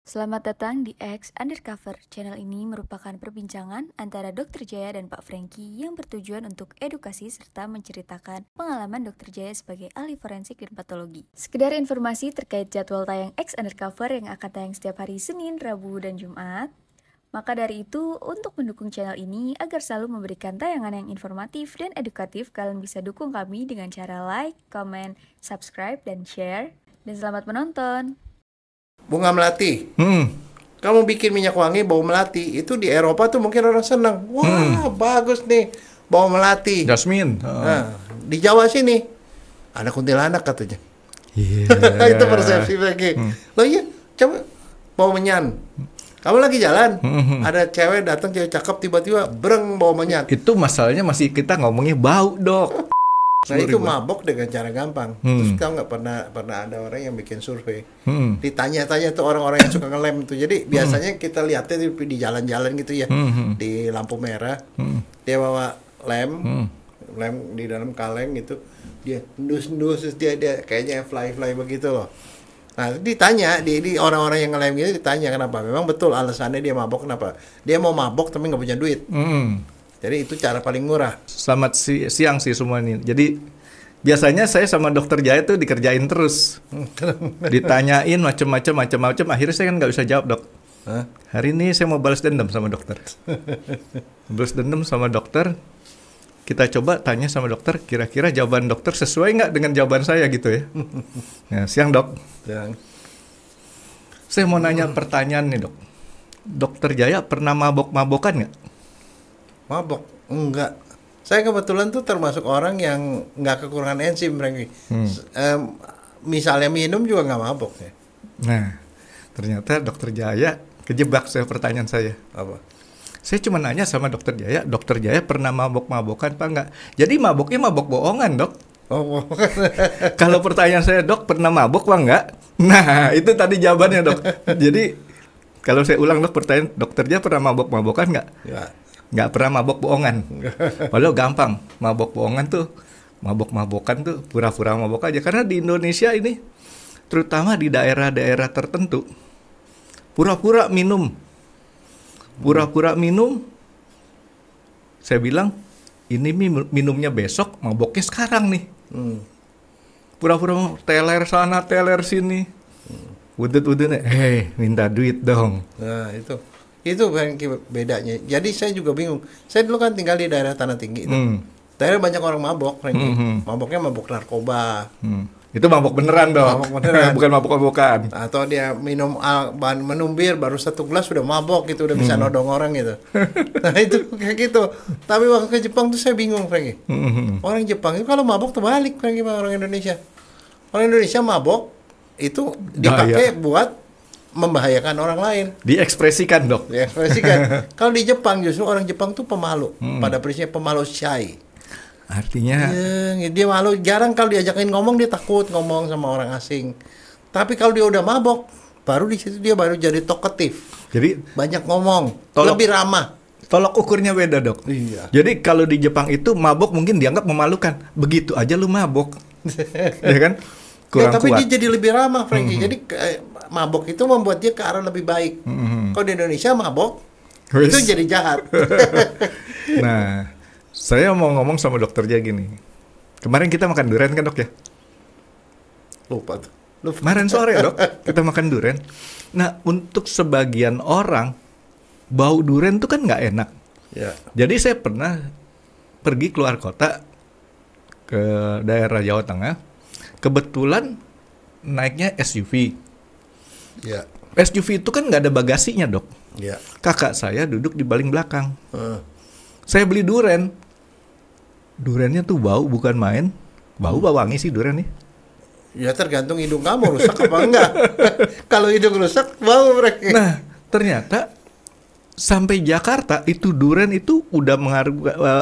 Selamat datang di X Undercover. Channel ini merupakan perbincangan antara Dr. Jaya dan Pak Franky yang bertujuan untuk edukasi serta menceritakan pengalaman Dr. Jaya sebagai ahli forensik dan patologi. Sekedar informasi terkait jadwal tayang X Undercover yang akan tayang setiap hari Senin, Rabu, dan Jumat. Maka dari itu, untuk mendukung channel ini agar selalu memberikan tayangan yang informatif dan edukatif, kalian bisa dukung kami dengan cara like, comment, subscribe, dan share. Dan selamat menonton! Bunga melati. Kamu bikin minyak wangi bau melati. Itu di Eropa tuh mungkin orang senang. Wah, bagus nih. Bau melati. Jasmine. Nah, di Jawa sini ada kuntilanak katanya. Yeah. Itu persepsi lagi. Loh iya, coba bau menyan. Kamu lagi jalan, ada cewek datang, cewek cakep, tiba-tiba breng bau menyan. Itu masalahnya masih kita ngomongnya bau, Dok. Nah itu mabok dengan cara gampang. Terus kamu nggak pernah ada orang yang bikin survei, ditanya-tanya tuh orang-orang yang suka ngelem tuh. Jadi biasanya kita lihatnya di jalan-jalan gitu ya, di lampu merah, dia bawa lem di dalam kaleng gitu, dia endus-endus, terus dia kayaknya fly begitu loh. Nah ditanya di orang-orang yang ngelem gitu ditanya kenapa? Memang betul alasannya dia mabok kenapa? Dia mau mabok tapi nggak punya duit. Jadi itu cara paling murah. Selamat siang sih semua ini. Jadi biasanya saya sama Dokter Jaya tuh dikerjain terus, ditanyain macam-macam. Akhirnya saya kan nggak bisa jawab, Dok. Hah? Hari ini saya mau balas dendam sama dokter. Balas dendam sama dokter. Kita coba tanya sama dokter, kira-kira jawaban dokter sesuai nggak dengan jawaban saya gitu ya. Nah, siang Dok. Siang. Saya mau nanya pertanyaan nih Dok. Dokter Jaya pernah mabok-mabokan nggak? Mabok? Enggak. Saya kebetulan tuh termasuk orang yang nggak kekurangan enzim, Franky. Misalnya minum juga nggak mabok ya. Nah, ternyata Dokter Jaya kejebak pertanyaan saya. Apa? Saya cuma nanya sama Dokter Jaya pernah mabok-mabokan apa enggak? Jadi maboknya mabok bohongan, Dok. Oh, Kalau pertanyaan saya, Dok, pernah mabok apa enggak? Nah, itu tadi jawabannya, Dok. Jadi, kalau saya ulang, Dok, pertanyaan, Dokter Jaya pernah mabok-mabokan enggak? ya. Nggak pernah mabok bohongan. Padahal gampang. Mabok bohongan tuh, mabok-mabokan tuh pura-pura mabok aja. Karena di Indonesia ini, terutama di daerah-daerah tertentu, pura-pura minum. Saya bilang, ini minumnya besok, maboknya sekarang nih. Pura-pura teler sana, teler sini. Udut-udutnya, minta duit dong. Nah, itu bedanya. Jadi saya juga bingung. Saya dulu kan tinggal di daerah Tanah Tinggi itu. Daerah banyak orang mabok, Franky. Maboknya mabok narkoba. Itu mabok beneran dong. Mabok beneran. Bukan mabok-mabokan. Atau dia minum minum bir baru 1 gelas sudah mabok gitu, udah bisa nodong orang gitu. Nah itu kayak gitu. Tapi waktu ke Jepang tuh saya bingung, Franky. Orang Jepang itu kalau mabok terbalik, Franky, sama orang Indonesia. Orang Indonesia mabok itu dipakai buat membahayakan orang lain. Diekspresikan, Dok. Diekspresikan. Kalau di Jepang justru orang Jepang tuh pemalu. Pada prinsipnya pemalu shy. Artinya dia malu, jarang kalau diajakin ngomong dia takut ngomong sama orang asing. Tapi kalau dia udah mabok, baru di situ dia baru jadi talkative. jadi Banyak ngomong, lebih ramah. tolok ukurnya beda, Dok. Iya. Jadi kalau di Jepang itu mabok mungkin dianggap memalukan. Begitu aja lu mabok. Ya kan? Kurang tapi kuat. dia jadi lebih ramah, Franky. Jadi mabok itu membuat dia ke arah lebih baik. Kalau di Indonesia mabok itu jadi jahat. Nah, saya mau ngomong sama dokter Jaya gini. Kemarin kita makan durian kan, Dok ya? Lupa tuh. Kemarin sore, Dok, kita makan durian. Nah, untuk sebagian orang bau durian itu kan nggak enak. Ya. Jadi saya pernah pergi keluar kota ke daerah Jawa Tengah. Kebetulan naiknya SUV. Ya. SUV itu kan nggak ada bagasinya, Dok. Ya. Kakak saya duduk di paling belakang. Saya beli durian. Duriannya tuh bau bukan main. Bau wangi sih durian nih. Ya tergantung hidung kamu rusak apa enggak. Kalau hidung rusak bau mereka. Nah, ternyata sampai Jakarta itu durian itu udah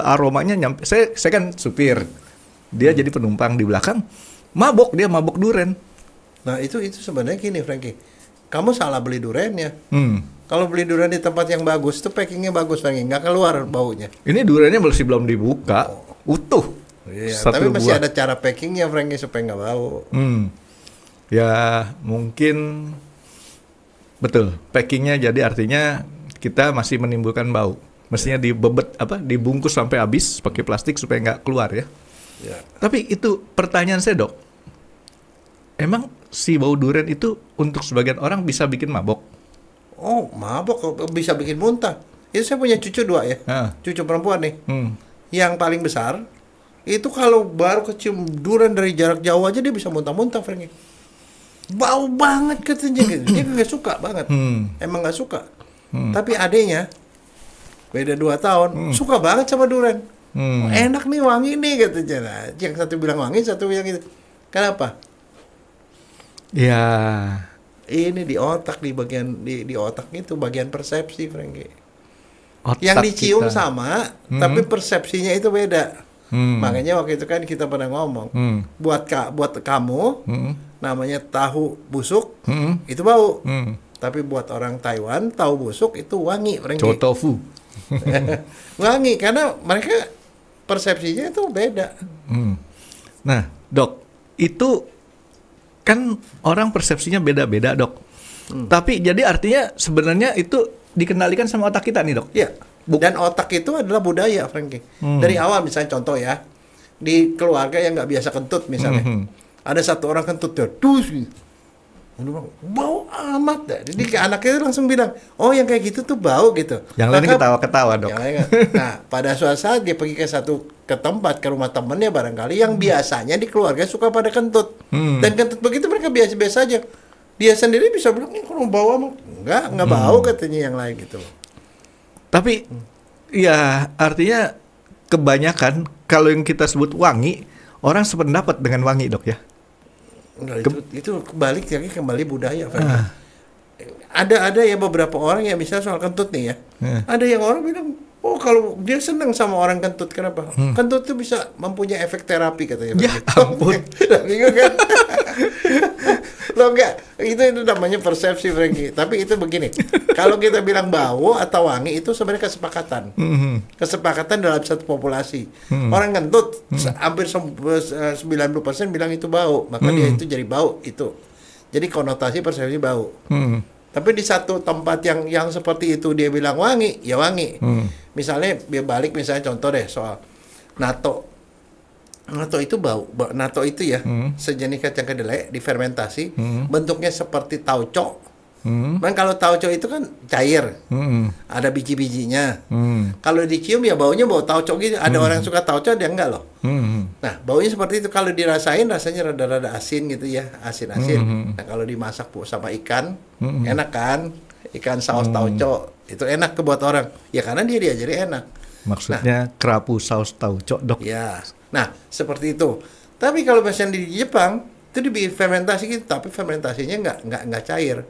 aromanya nyampe. Saya kan supir. Dia jadi penumpang di belakang. Dia mabok durian. Nah itu sebenarnya gini, Franky. Kamu salah beli duriannya. Kalau beli durian di tempat yang bagus, itu packingnya bagus, Franky. Nggak keluar baunya. Ini duriannya masih belum dibuka. Utuh. Iya, Satu tapi masih buah. ada cara packingnya, Franky, supaya nggak bau. Ya mungkin Betul. Packingnya jadi artinya kita masih menimbulkan bau. Mestinya dibungkus sampai habis pakai plastik supaya nggak keluar ya. Ya. Tapi itu pertanyaan saya, Dok. Emang si bau durian itu untuk sebagian orang bisa bikin mabok? Oh, mabok bisa bikin muntah. Itu saya punya cucu 2 ya. Cucu perempuan nih. Yang paling besar itu kalau baru kecium durian dari jarak jauh aja dia bisa muntah-muntah, Franky. Bau banget katanya gitu. Dia nggak suka banget. Emang nggak suka. Tapi adenya beda 2 tahun suka banget sama durian. Enak nih, wangi nih katanya. Nah, yang satu bilang wangi, satu bilang itu. Kenapa? Ya. Ini di otak, di bagian di otak itu bagian persepsi, Franky. Otak yang dicium kita sama, tapi persepsinya itu beda. Makanya waktu itu kan kita pernah ngomong, buat kamu namanya tahu busuk itu bau. Tapi buat orang Taiwan tahu busuk itu wangi, Franky. Chow tofu. Wangi karena mereka persepsinya itu beda. Nah, Dok, itu kan orang persepsinya beda-beda, Dok. Tapi jadi artinya sebenarnya itu dikendalikan sama otak kita nih, Dok. Iya. Dan otak itu adalah budaya, Franky. Dari awal misalnya contoh ya, di keluarga yang nggak biasa kentut misalnya, ada satu orang kentut dia, bau amat dah. Jadi anaknya itu langsung bilang, oh yang kayak gitu tuh bau gitu. Yang lain ketawa-ketawa, Dok. Nah, pada suatu saat dia pergi ke tempat, ke rumah temennya barangkali yang biasanya di keluarga suka pada kentut. Dan kentut begitu mereka biasa-biasa aja. Dia sendiri bisa bilang, ini kalau bau amat. Enggak bau katanya yang lain gitu loh. Tapi ya artinya kebanyakan kalau yang kita sebut wangi, orang sependapat dengan wangi, Dok ya. Enggak, itu kembali budaya. Ada ya beberapa orang yang bisa soal kentut nih ya. Ada yang orang bilang, oh kalau dia senang sama orang kentut, kenapa? Kentut itu bisa mempunyai efek terapi katanya. Ya ampun. Bingung kan? Loh enggak, itu namanya persepsi, Franky. Tapi itu begini, kalau kita bilang bau atau wangi itu sebenarnya kesepakatan. Kesepakatan dalam satu populasi. Orang kentut hampir 90% bilang itu bau, maka dia itu jadi bau itu. Jadi konotasi persepsi bau. Tapi di satu tempat yang seperti itu dia bilang wangi, ya wangi. Misalnya dia balik, misalnya contoh deh soal nato. Nato itu bau. Nato itu ya sejenis kacang kedelai difermentasi, bentuknya seperti tauco. Dan kalau tauco itu kan cair, ada biji-bijinya. Kalau dicium ya baunya bau tauco gitu. Ada orang yang suka tauco, ada yang enggak loh. Nah baunya seperti itu. Kalau dirasain rasanya rada-rada asin gitu ya, asin-asin. Nah kalau dimasak sama ikan, enak kan? Ikan saus tauco itu enak buat orang. Ya karena dia diajari enak. Maksudnya kerapu saus tauco, Dok. Ya. Nah, seperti itu. Tapi kalau misalnya di Jepang itu difermentasi gitu, tapi fermentasinya nggak cair.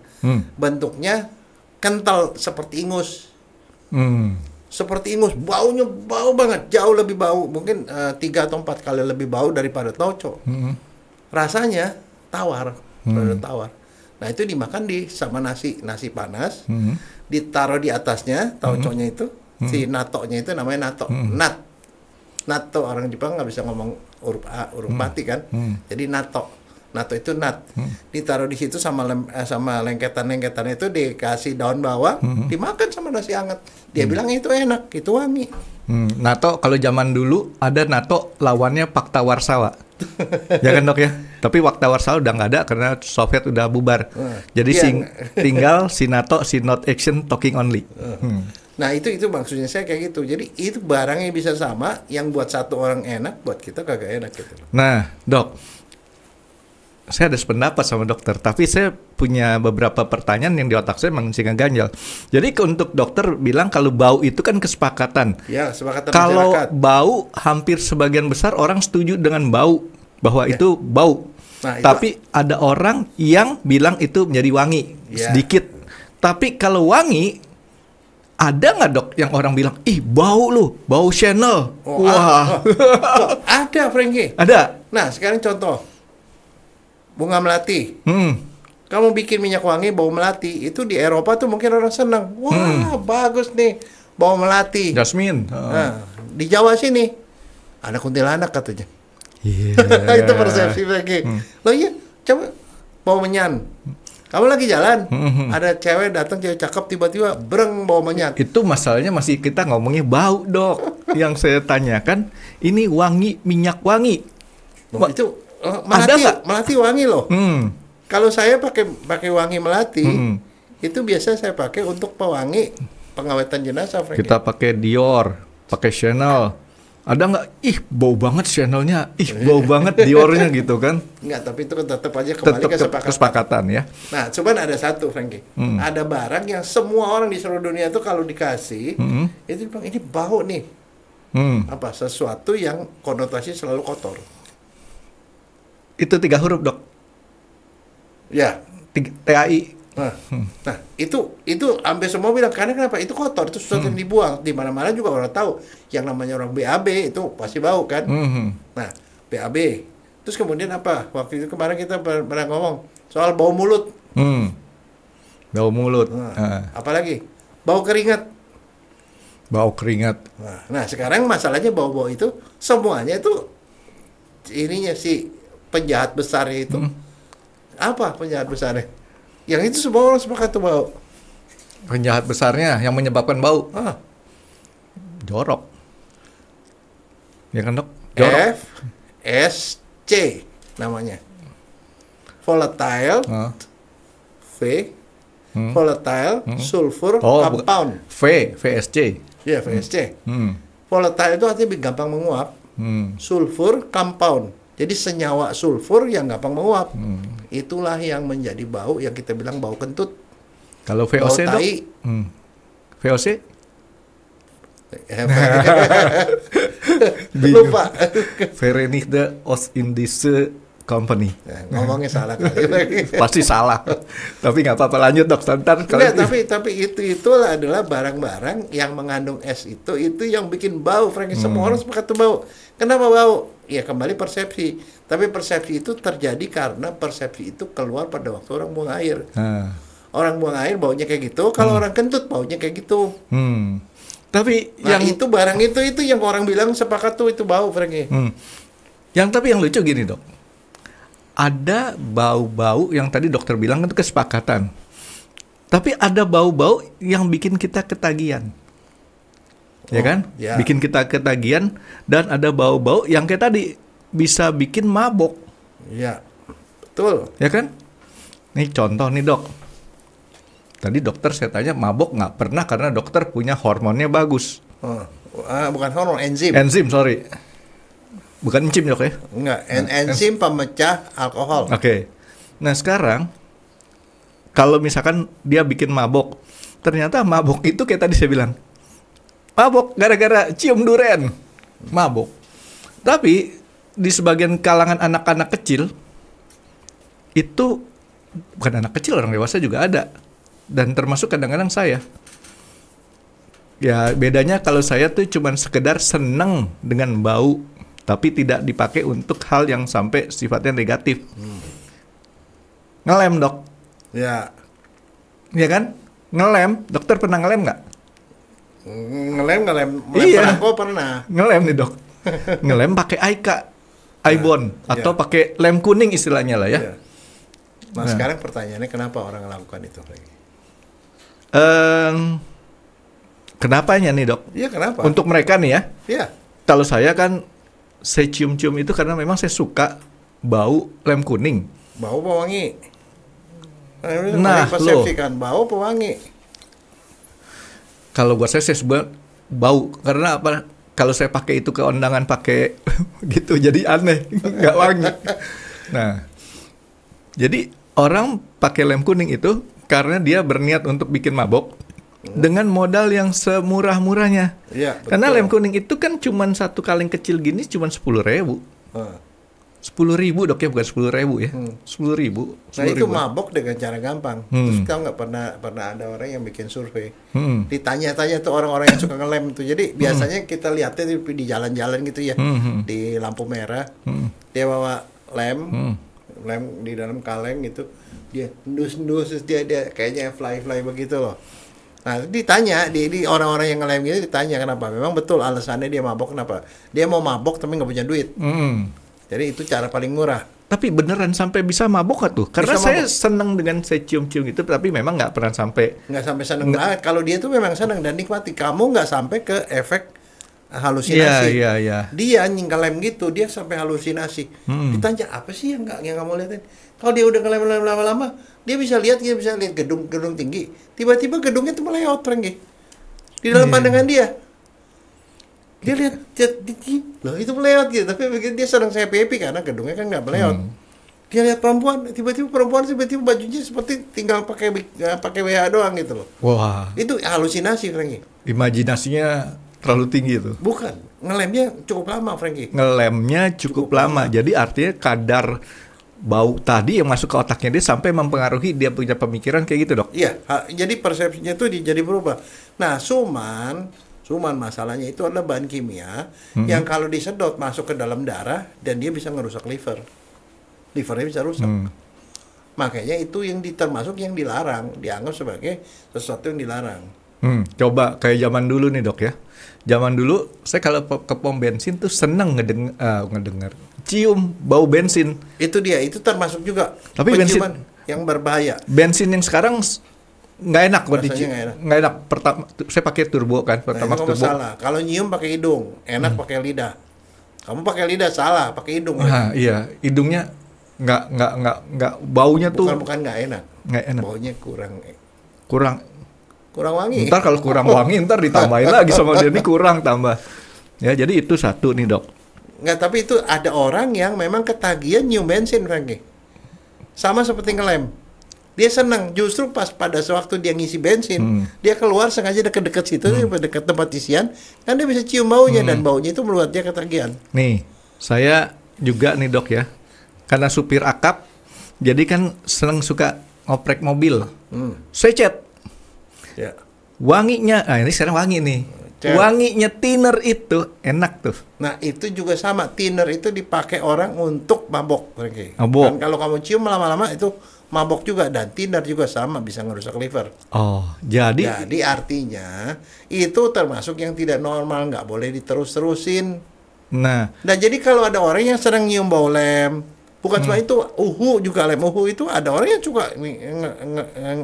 Bentuknya kental seperti ingus. Seperti ingus, baunya bau banget, jauh lebih bau, mungkin 3 atau 4 kali lebih bau daripada tauco. Rasanya tawar, tawar. Nah, itu dimakan sama nasi panas, ditaruh di atasnya tauconya itu, si natonya itu namanya nato. Nato, orang Jepang nggak bisa ngomong huruf A, huruf mati kan. Jadi nato itu nat. Ditaruh di situ sama lengketan-lengketan itu dikasih daun bawang, dimakan sama nasi hangat. Dia bilang itu enak, itu wangi. Nato kalau zaman dulu ada nato lawannya Pakta Warsawa. Ya kan, Dok ya? Tapi Pakta Warsawa udah nggak ada karena Soviet udah bubar. Jadi tinggal si nato, si not action, talking only. Nah itu maksudnya saya kayak gitu. Jadi itu barang yang bisa sama, yang buat satu orang enak, buat kita kagak enak gitu. Nah, Dok, saya ada sependapat sama dokter, tapi saya punya beberapa pertanyaan yang di otak saya masih ganjal. Jadi untuk dokter bilang kalau bau itu kan kesepakatan. Ya, kesepakatan kalau masyarakat. Bau hampir sebagian besar orang setuju dengan bau, bahwa itu bau. Nah, tapi ada orang yang bilang itu menjadi wangi sedikit. Tapi kalau wangi, ada nggak, Dok, yang orang bilang, ih bau lu, bau Chanel. Wah. Ada, Franky. Ada. Nah, sekarang contoh. Bunga melati. Kamu bikin minyak wangi bau melati, itu di Eropa tuh mungkin orang senang. Wah, bagus nih, bau melati. Jasmine. Nah, di Jawa sini ada kuntilanak katanya. Yeah. Itu persepsi Franky. Loh iya, coba bau menyan. Kamu lagi jalan, ada cewek datang, cewek cakep, tiba-tiba breng bawa minyak. Itu masalahnya masih kita ngomongnya bau, Dok. Yang saya tanyakan, ini wangi, minyak wangi. Itu melati wangi loh. Kalau saya pakai wangi melati, itu biasa saya pakai untuk pewangi pengawetan jenazah. Frank. Kita pakai Dior, pakai Chanel. Ada nggak? Ih, bau banget Chanelnya. Ih, bau banget Diornya gitu kan? Enggak, tapi itu kan tetap aja kembali kesepakatan ya. Nah, cuman ada satu, Frankie. Ada barang yang semua orang di seluruh dunia itu kalau dikasih, itu bilang ini bau nih. Apa? Sesuatu yang konotasi selalu kotor. Itu 3 huruf, Dok. Ya. TAI. Nah, itu hampir semua bilang karena kenapa? Itu kotor, itu sesuatu yang dibuang. Di mana-mana juga orang tahu yang namanya orang BAB itu pasti bau kan. Nah, BAB. Terus kemudian apa? Waktu itu kemarin kita pernah ngomong soal bau mulut. Bau mulut. Apalagi? Bau keringat. Bau keringat. Nah, sekarang masalahnya bau-bau itu semuanya itu ininya si penjahat besarnya itu. Apa penjahat besarnya? Yang itu semua orang sepakat tuh bau. Penjahat besarnya yang menyebabkan bau. Jorok. Ya kan, Dok? Jorok. FSC namanya. Volatile. Volatile sulfur compound. VSC. Ya, VSC. Volatile itu artinya gampang menguap. Sulfur compound. Jadi senyawa sulfur yang gampang menguap. Itulah yang menjadi bau yang kita bilang bau kentut. Kalau VOC, Dok? VOC? Lupa. Verenigde Oost-Indische Company. Ngomongnya salah kali. Pasti salah. Tapi nggak apa-apa, lanjut, Dok. Tapi itulah adalah barang-barang yang mengandung es itu yang bikin bau, Frank. Semua orang sepakat tuh bau. Kenapa bau? Ya kembali persepsi. Tapi persepsi itu terjadi karena persepsi itu keluar pada waktu orang buang air. Orang buang air baunya kayak gitu. Kalau orang kentut baunya kayak gitu. Tapi yang itu barang itu yang orang bilang sepakat tuh itu bau, Frank. Tapi yang lucu gini, Dok. Ada bau-bau yang tadi dokter bilang itu kesepakatan. Tapi ada bau-bau yang bikin kita ketagihan. Ya kan? Ya. Bikin kita ketagihan, dan ada bau-bau yang kayak tadi bisa bikin mabok. Iya. Betul. Ya kan? Nih contoh nih, Dok. Tadi dokter saya tanya mabok nggak pernah karena dokter punya hormonnya bagus. Bukan hormon, enzim. Enzim, sorry. Bukan enzim, Dok ya? Enggak, enzim pemecah alkohol. Oke. Nah, sekarang kalau misalkan dia bikin mabok, ternyata mabok itu kayak tadi saya bilang, mabok gara-gara cium duren, mabok. Tapi di sebagian kalangan anak-anak kecil, itu bukan anak kecil, orang dewasa juga ada. Dan termasuk kadang-kadang saya. Ya bedanya kalau saya tuh cuman sekedar seneng dengan bau, tapi tidak dipakai untuk hal yang sampai sifatnya negatif. Ngelem, Dok. Ya. Ya kan? Ngelem. Dokter pernah ngelem nggak? Ngelem. Iya. Pernah. Ngelem nih, Dok. Ngelem pakai Aika, Aibon, atau pakai lem kuning istilahnya lah ya. Nah, sekarang pertanyaannya kenapa orang melakukan itu lagi? Kenapanya nih, Dok? Iya, kenapa? Untuk mereka nih ya. Iya. Kalau saya kan, saya cium-cium itu karena memang saya suka bau lem kuning. Bau pewangi. Nah, persepsikan bau pewangi. Kalau buat saya sebut bau karena apa? Kalau saya pakai itu ke undangan pakai gitu jadi aneh, nggak wangi. Nah, jadi orang pakai lem kuning itu karena dia berniat untuk bikin mabok dengan modal yang semurah-murahnya. Iya, betul. Karena lem kuning itu kan cuma satu kaleng kecil gini cuma 10.000. 10.000, Dok ya, bukan 10.000 ya. 10.000. Nah, itu mabok dengan cara gampang. Terus kamu nggak pernah ada orang yang bikin survei. Ditanya-tanya tuh orang-orang yang suka ngelem tuh. Jadi biasanya kita lihatnya di jalan-jalan gitu ya, di lampu merah. Dia bawa lem di dalam kaleng gitu. Dia endus-endus, terus dia kayaknya fly begitu loh. Nah, ditanya di orang-orang yang ngelem gitu ditanya kenapa. Memang betul alasannya dia mabok kenapa? Dia mau mabok tapi nggak punya duit. Jadi itu cara paling murah. Tapi beneran sampai bisa mabok gak tuh? Karena Bisa saya mabok. seneng dengan saya cium-cium itu, tapi memang nggak pernah sampai. Nggak sampai seneng banget. Kalau dia tuh memang seneng dan nikmati. Kamu nggak sampai ke efek halusinasi. Iya. Dia ngelem gitu, dia sampai halusinasi. Ditanya apa sih yang kamu lihatin? Kalau dia udah ngelem lama-lama, dia bisa lihat gedung tinggi. Tiba-tiba gedungnya tuh melewat, Franky. Di dalam pandangan dia. Dia lihat loh itu melewat gitu, tapi begitu dia sedang happy karena gedungnya kan nggak melewat. Dia lihat perempuan, tiba-tiba bajunya seperti tinggal pakai WH doang gitu loh. Wah, Itu halusinasi, Franky. imajinasinya terlalu tinggi tuh. Bukan, ngelemnya cukup lama, Franky. Ngelemnya cukup lama. Jadi artinya kadar bau tadi yang masuk ke otaknya dia sampai mempengaruhi dia punya pemikiran kayak gitu, Dok. Iya, jadi persepsinya tuh jadi berubah. Nah, cuman masalahnya itu adalah bahan kimia yang kalau disedot masuk ke dalam darah dan dia bisa ngerusak liver. Livernya bisa rusak. Makanya itu yang termasuk yang dilarang, dianggap sebagai sesuatu yang dilarang. Coba kayak zaman dulu nih, Dok ya. Zaman dulu saya kalau ke pom bensin tuh seneng ngedenger cium bau bensin. Itu dia, itu termasuk juga Tapi penciuman yang berbahaya. Bensin yang sekarang nggak enak buat Rasanya dicium. nggak enak. Nggak enak. Pertama saya pakai turbo kan, Nah, pertama itu turbo. masalah. Kalau nyium pakai hidung, enak pakai lidah. Kamu pakai lidah salah, pakai hidung. Nah, iya, hidungnya nggak baunya tuh Bukan nggak enak. nggak enak. Baunya Kurang. kurang wangi. Ntar kalau kurang wangi, ntar ditambahin lagi sama dia, ini kurang tambah. Ya, jadi itu satu nih, Dok. Nggak, tapi itu ada orang yang memang ketagihan nyium bensin, Franky. Sama seperti ngelem. Dia senang, justru pas pada sewaktu dia ngisi bensin, dia keluar sengaja deket-deket situ, dekat tempat isian, kan dia bisa cium baunya, dan baunya itu membuat dia ketagihan. Nih, saya juga nih, Dok ya. Karena supir akap, jadi kan seneng suka ngoprek mobil. Saya cat. Ya. Wanginya, ini sekarang wangi nih. Cet. Wanginya thinner itu enak tuh. Nah, itu juga sama, thinner itu dipakai orang untuk mabok, Franky. Mabok. Dan kalau kamu cium lama-lama itu mabok juga, dan thinner juga sama, bisa ngerusak liver. Oh, jadi Jadi artinya itu termasuk yang tidak normal, nggak boleh diterus-terusin. nah, Nah, jadi kalau ada orang yang sedang nyium bau lem, bukan cuma itu, juga lem itu ada orang yang suka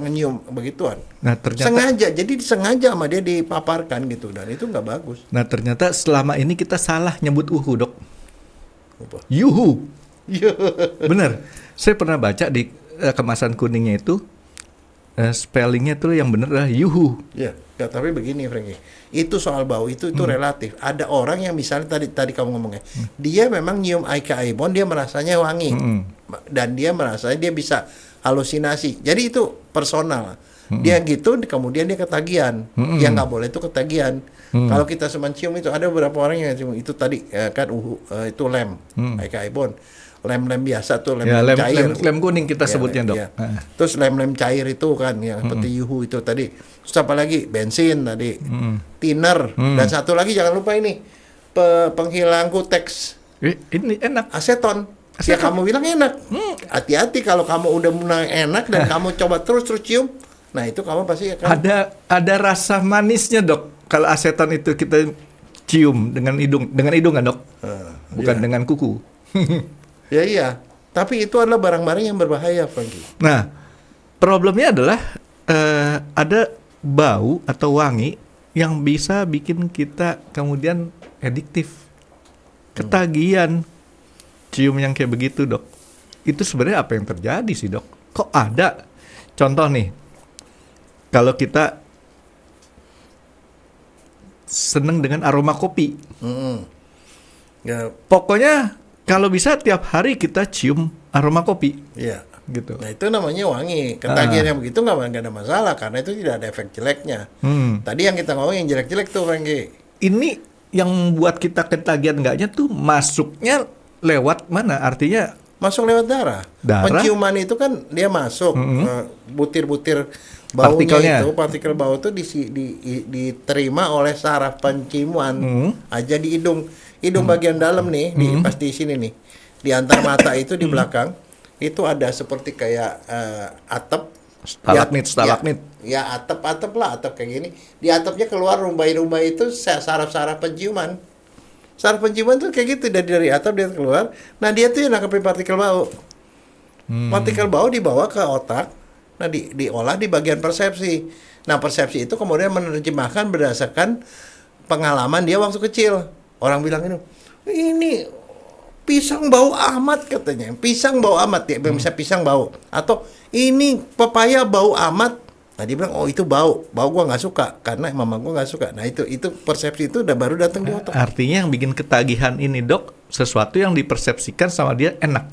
nyium begituan. nah ternyata Sengaja, jadi disengaja sama dia dipaparkan gitu, dan itu nggak bagus. nah ternyata selama ini kita salah nyebut Dok. Apa? Yuhu. Iya. Bener. Saya pernah baca di kemasan kuningnya itu spellingnya tuh yang bener adalah yuhu. Ya, nggak, tapi begini, Franky. Itu soal bau itu relatif. Ada orang yang misalnya tadi kamu ngomongnya, dia memang nyium Aika Aibon, dia merasanya wangi, dan dia merasanya dia bisa halusinasi. Jadi itu personal. Dia gitu, kemudian dia ketagihan. Yang nggak boleh itu ketagihan. Kalau kita cuma cium itu, ada beberapa orang yang cium itu tadi kan itu lem, Aika Aibon. Lem-lem biasa tuh, lem cair. Lem kuning kita sebutnya, Dok. Ya. Terus lem-lem cair itu kan, yang seperti yuhu itu tadi. Terus apa lagi? Bensin tadi, thinner, dan satu lagi jangan lupa ini penghilang kuteks, Ini enak. aseton. Ya kamu bilang enak. Hati-hati kalau kamu udah mulai enak dan kamu coba terus cium, nah itu kamu pasti akan Ada rasa manisnya, Dok. Kalau aseton itu kita cium dengan hidung kan, Dok? Bukan dengan kuku. Ya iya. Tapi itu adalah barang-barang yang berbahaya, Franky. Nah, problemnya adalah ada bau atau wangi yang bisa bikin kita kemudian adiktif, ketagihan, cium yang kayak begitu, Dok. Itu sebenarnya apa yang terjadi sih, Dok? Kok ada? Contoh nih, kalau kita seneng dengan aroma kopi, Ya, pokoknya kalau bisa tiap hari kita cium aroma kopi, iya. gitu. Nah itu namanya wangi. Ketagihan yang begitu nggak ada masalah karena itu tidak ada efek jeleknya. Tadi yang kita ngomong yang jelek-jelek tuh, Franky. Ini yang buat kita ketagihan enggaknya tuh masuknya lewat mana? Artinya Masuk lewat darah. Penciuman itu kan dia masuk butir-butir baunya partikel bau itu diterima oleh saraf penciuman aja di hidung. Hidung bagian dalam nih, pas di sini nih, di antar mata itu di belakang itu ada seperti kayak atap, stalagmit. Ya atap kayak gini. Di atapnya keluar rumbai-rumbai itu saraf-saraf penciuman. Saraf penciuman tuh kayak gitu, dari atap dia keluar. Nah dia tuh yang nangkepin partikel bau. Partikel bau dibawa ke otak. Nah diolah di bagian persepsi. Nah persepsi itu kemudian menerjemahkan berdasarkan pengalaman dia waktu kecil. Orang bilang ini pisang bau amat katanya. Pisang bau amat ya, bisa pisang bau. Atau ini pepaya bau amat. Nah dia bilang, oh itu bau gua nggak suka karena mama gua nggak suka. Nah itu persepsi itu udah baru datang di otak. Artinya yang bikin ketagihan ini dok, sesuatu yang dipersepsikan sama dia enak.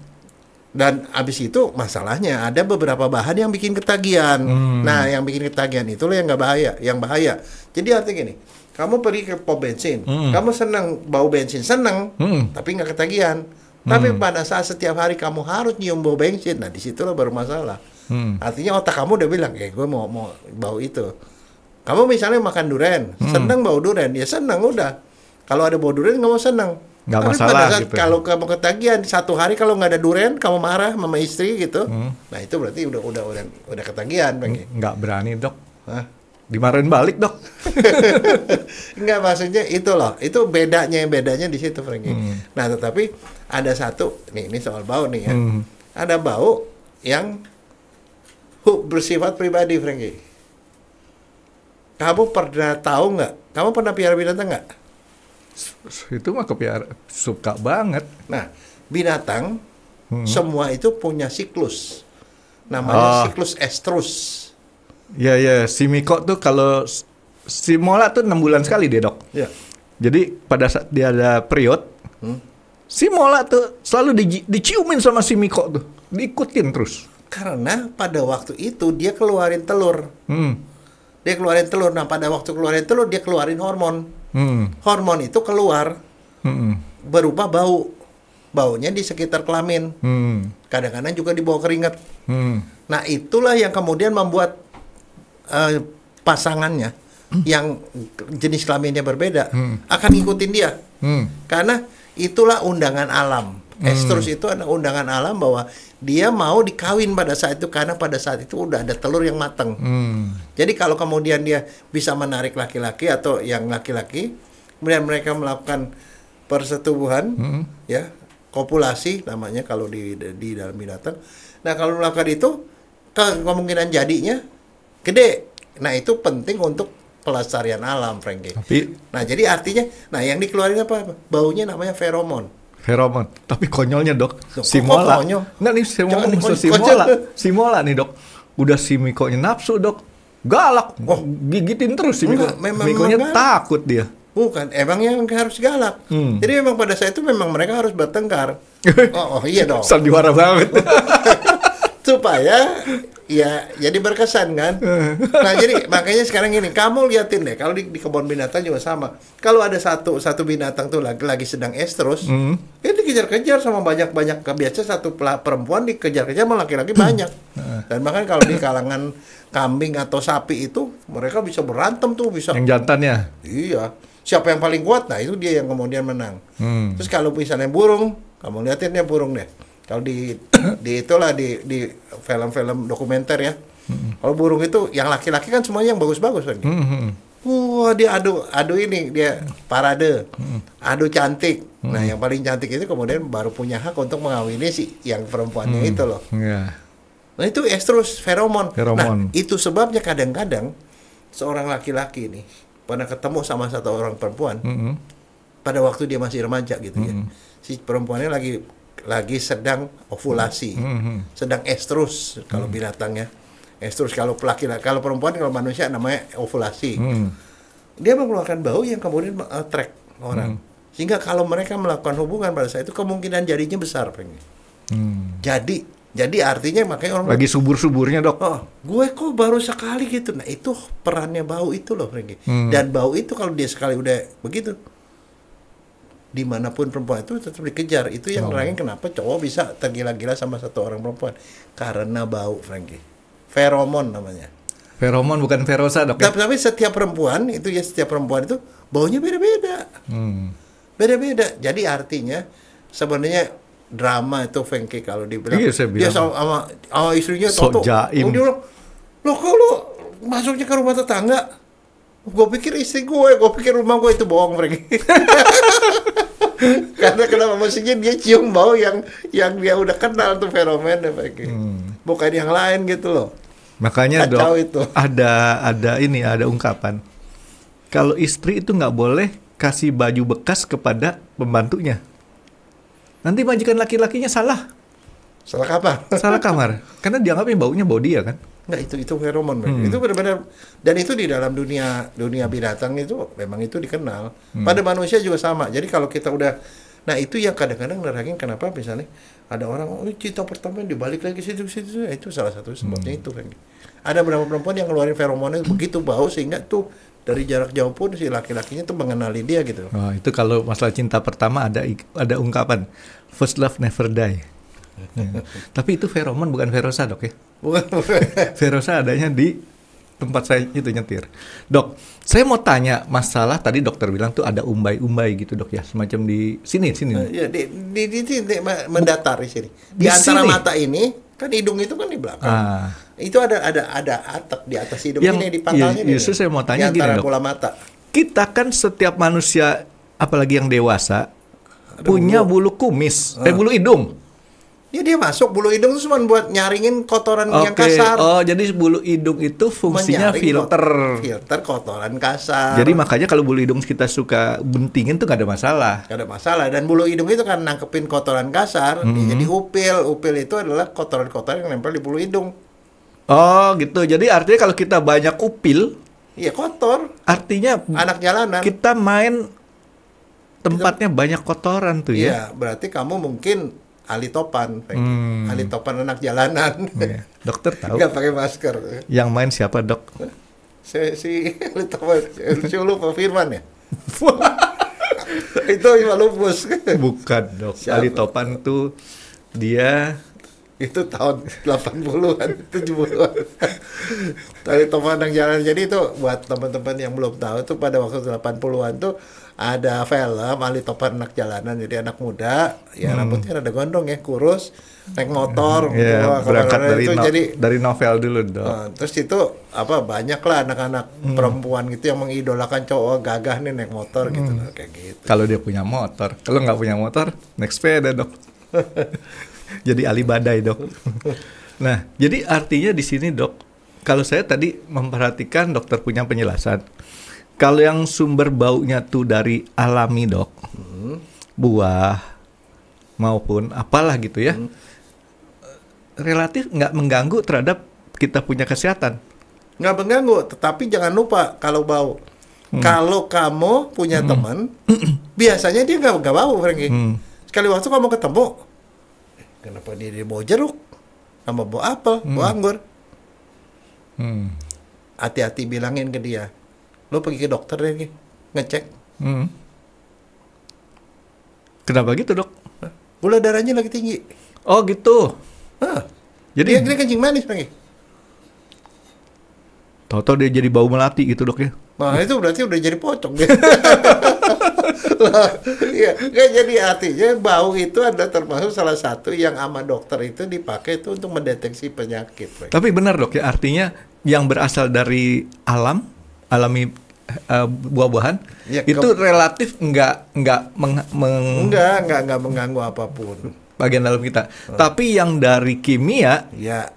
Dan abis itu masalahnya ada beberapa bahan yang bikin ketagihan. Nah yang bikin ketagihan itulah yang nggak bahaya, yang bahaya. Jadi artinya gini, kamu pergi ke pom bensin, kamu senang bau bensin, senang, tapi nggak ketagihan. Tapi pada saat setiap hari kamu harus nyium bau bensin, nah disitulah baru masalah. Artinya otak kamu udah bilang, gue mau bau itu. Kamu misalnya makan durian, senang bau durian, ya senang udah. Kalau ada bau durian nggak mau senang. Nggak tapi masalah pada saat gitu. Kalau kamu ketagihan satu hari kalau nggak ada durian, kamu marah sama istri gitu. Nah itu berarti udah ketagihan, Nggak berani dok. Hah? Dimarahin balik dok. Enggak, maksudnya itu loh, itu bedanya di situ, Frankie. Nah tetapi ada satu, ini soal bau nih ya. Ada bau yang bersifat pribadi, Frankie. Kamu pernah tahu nggak? Kamu pernah piara binatang nggak? Itu mah kepiara suka banget. Nah, binatang semua itu punya siklus. Namanya siklus estrus. Ya, si Miko tuh kalau si Mola tuh 6 bulan sekali dia dok. Ya. Jadi pada saat dia ada period, si Mola tuh selalu diciumin sama si Miko tuh, diikutin terus. Karena pada waktu itu dia keluarin telur. Dia keluarin telur. Nah pada waktu keluarin telur dia keluarin hormon. Hormon itu keluar berupa bau. Baunya di sekitar kelamin. Kadang-kadang juga di bawah keringat. Nah itulah yang kemudian membuat pasangannya yang jenis kelaminnya berbeda akan ngikutin dia. Karena itulah undangan alam. Estrus itu adalah undangan alam bahwa dia mau dikawin pada saat itu karena pada saat itu udah ada telur yang matang. Jadi kalau kemudian dia bisa menarik laki-laki atau yang laki-laki, kemudian mereka melakukan persetubuhan, ya kopulasi namanya kalau di dalam binatang. Nah kalau melakukan itu kemungkinan jadinya gede. Nah itu penting untuk pelestarian alam, Frankie. Nah jadi artinya, nah yang dikeluarin apa? Baunya namanya feromon. Feromon. Tapi konyolnya dok, Loh, si Mola. Nggak nih, saya Jangan ngomong si Mola. Si Mola nih dok, udah si Mikonya nafsu dok, galak, gigitin terus si Miko. Mikonya takut dia. Bukan, emangnya harus galak. Jadi memang pada saat itu memang mereka harus bertengkar. Oh iya dong. Sandiwara banget. Supaya ya jadi berkesan kan. Nah jadi makanya sekarang gini, kamu liatin deh kalau di kebun binatang juga sama. Kalau ada satu binatang tuh lagi sedang estrus, dia dikejar-kejar sama banyak biasa satu perempuan dikejar-kejar sama laki-laki banyak. Dan bahkan kalau di kalangan kambing atau sapi itu mereka bisa berantem tuh, bisa. Yang jantannya. Iya. Siapa yang paling kuat? Nah itu dia yang kemudian menang. Terus kalau misalnya burung, kamu liatin ya burung deh. Kalau di film-film dokumenter ya. Kalau burung itu yang laki-laki kan semuanya yang bagus-bagus kan. Wah, dia adu ini, dia parade. Adu cantik. Nah, yang paling cantik itu kemudian baru punya hak untuk mengawini si yang perempuannya itu loh. Nah, itu estrus feromon. Nah, itu sebabnya kadang-kadang seorang laki-laki nih pernah ketemu sama satu orang perempuan. Pada waktu dia masih remaja gitu ya. Si perempuannya lagi sedang ovulasi, sedang estrus kalau binatangnya, estrus kalau kalau perempuan, kalau manusia namanya ovulasi. Dia mengeluarkan bau yang kemudian attract orang, sehingga kalau mereka melakukan hubungan pada saat itu kemungkinan jadinya besar, Jadi artinya makanya orang lagi subur-suburnya dok. Oh, gue kok baru sekali gitu. Nah itu perannya bau itu loh, Frankie. Dan bau itu kalau dia sekali udah begitu, dimanapun perempuan itu tetap dikejar. Itu yang nerangin kenapa cowok bisa tergila-gila sama satu orang perempuan, karena bau, Frankie. Feromon namanya. Feromon bukan ferosa dok. Tapi setiap perempuan itu baunya beda-beda. Beda-beda. Jadi artinya sebenarnya drama itu, Frankie, kalau dibilang dia sama istrinya so jaim. Dia bilang, loh kok lu masuknya ke rumah tetangga? Gue pikir istri gue pikir rumah gue itu bohong, Frankie. Karena kenapa? Maksudnya dia cium bau yang dia udah kenal tuh feromen bukan yang lain gitu loh. Makanya Kacau Dok, itu. ada ungkapan. Kalau istri itu nggak boleh kasih baju bekas kepada pembantunya. Nanti majikan laki-lakinya salah Salah apa? kamar. Karena dianggapnya baunya bau dia kan. Nggak, itu feromon. Itu benar-benar, dan itu di dalam dunia binatang itu memang itu dikenal. Pada manusia juga sama. Jadi kalau kita udah, nah itu yang kadang-kadang nerangin kenapa misalnya ada orang cinta pertama dibalik lagi situ itu salah satu sebabnya itu kan. Ada beberapa perempuan yang ngeluarin feromonnya begitu bau sehingga tuh dari jarak jauh pun si laki-lakinya tuh mengenali dia gitu. Oh, itu kalau masalah cinta pertama ada ungkapan first love never die. Ya. Tapi itu feromon bukan ferosa Dok ya. Bukan. Ferosa adanya di tempat saya itu nyetir. Dok, saya mau tanya masalah tadi dokter bilang tuh ada umbai-umbai gitu Dok ya, semacam di sini. Ya, di mendatar di sini. Di antara sini. mata ini kan hidung itu kan di belakang. Itu ada atap di atas hidung ini di pangkalnya ini. Justru saya mau tanya di antara gini Dok. bola mata. Kita kan setiap manusia apalagi yang dewasa punya bulu kumis, bulu hidung. Dia masuk bulu hidung itu cuma buat nyaringin kotoran yang kasar. Oh, jadi bulu hidung itu fungsinya filter kotoran kasar. Jadi makanya kalau bulu hidung kita suka bentingin tuh gak ada masalah. Gak ada masalah. Dan bulu hidung itu kan nangkepin kotoran kasar, dia jadi upil. Upil itu adalah kotoran-kotoran yang nempel di bulu hidung. Oh, gitu. Jadi artinya kalau kita banyak upil, iya kotor. Artinya anak jalanan. Kita main tempatnya banyak kotoran tuh ya. Iya, berarti kamu mungkin ahli topan, ahli topan anak jalanan. Iya. Dokter tahu. Nggak pakai masker. Yang main siapa Dok? Si ahli topan, si lupa Firman ya. Itu Ima Lupus. Bukan Dok. Ahli topan tuh dia itu tahun 80-an, 70-an. Ahli topan anak jalanan. Jadi itu buat teman-teman yang belum tahu tuh pada waktu 80-an tuh ada film ahli topan anak jalanan, jadi anak muda ya rambutnya ada gondrong ya, kurus, naik motor berangkat dari jadi novel dulu Dok. Terus itu banyak lah anak-anak perempuan gitu yang mengidolakan cowok gagah nih naik motor gitu kayak gitu. Kalau dia punya motor, kalau nggak punya motor naik sepeda Dok. Jadi ahli badai Dok. Nah, jadi artinya di sini Dok, kalau saya tadi memperhatikan dokter punya penjelasan. Kalau yang sumber baunya tuh dari alami Dok, buah maupun apalah gitu ya, relatif nggak mengganggu terhadap kita punya kesehatan. Nggak mengganggu, tetapi jangan lupa kalau bau. Kalau kamu punya teman, biasanya dia nggak bau, Franky. Sekali waktu kamu ketemu, kenapa dia bau jeruk, sama bau apel, bau anggur. Hati-hati bilangin ke dia. Lo pergi ke dokter deh, ngecek. Kenapa gitu Dok? Gula darahnya lagi tinggi. Oh gitu. Jadi dia kencing manis lagi. Tahu-tahu dia jadi bau melati gitu Dok ya? Nah itu berarti udah jadi pocong dia. Iya, jadi artinya bau itu adalah termasuk salah satu yang sama dokter itu dipakai itu untuk mendeteksi penyakit. Tapi benar Dok ya, artinya yang berasal dari alami buah-buahan ya, itu relatif enggak mengganggu apapun bagian dalam kita. Tapi yang dari kimia ya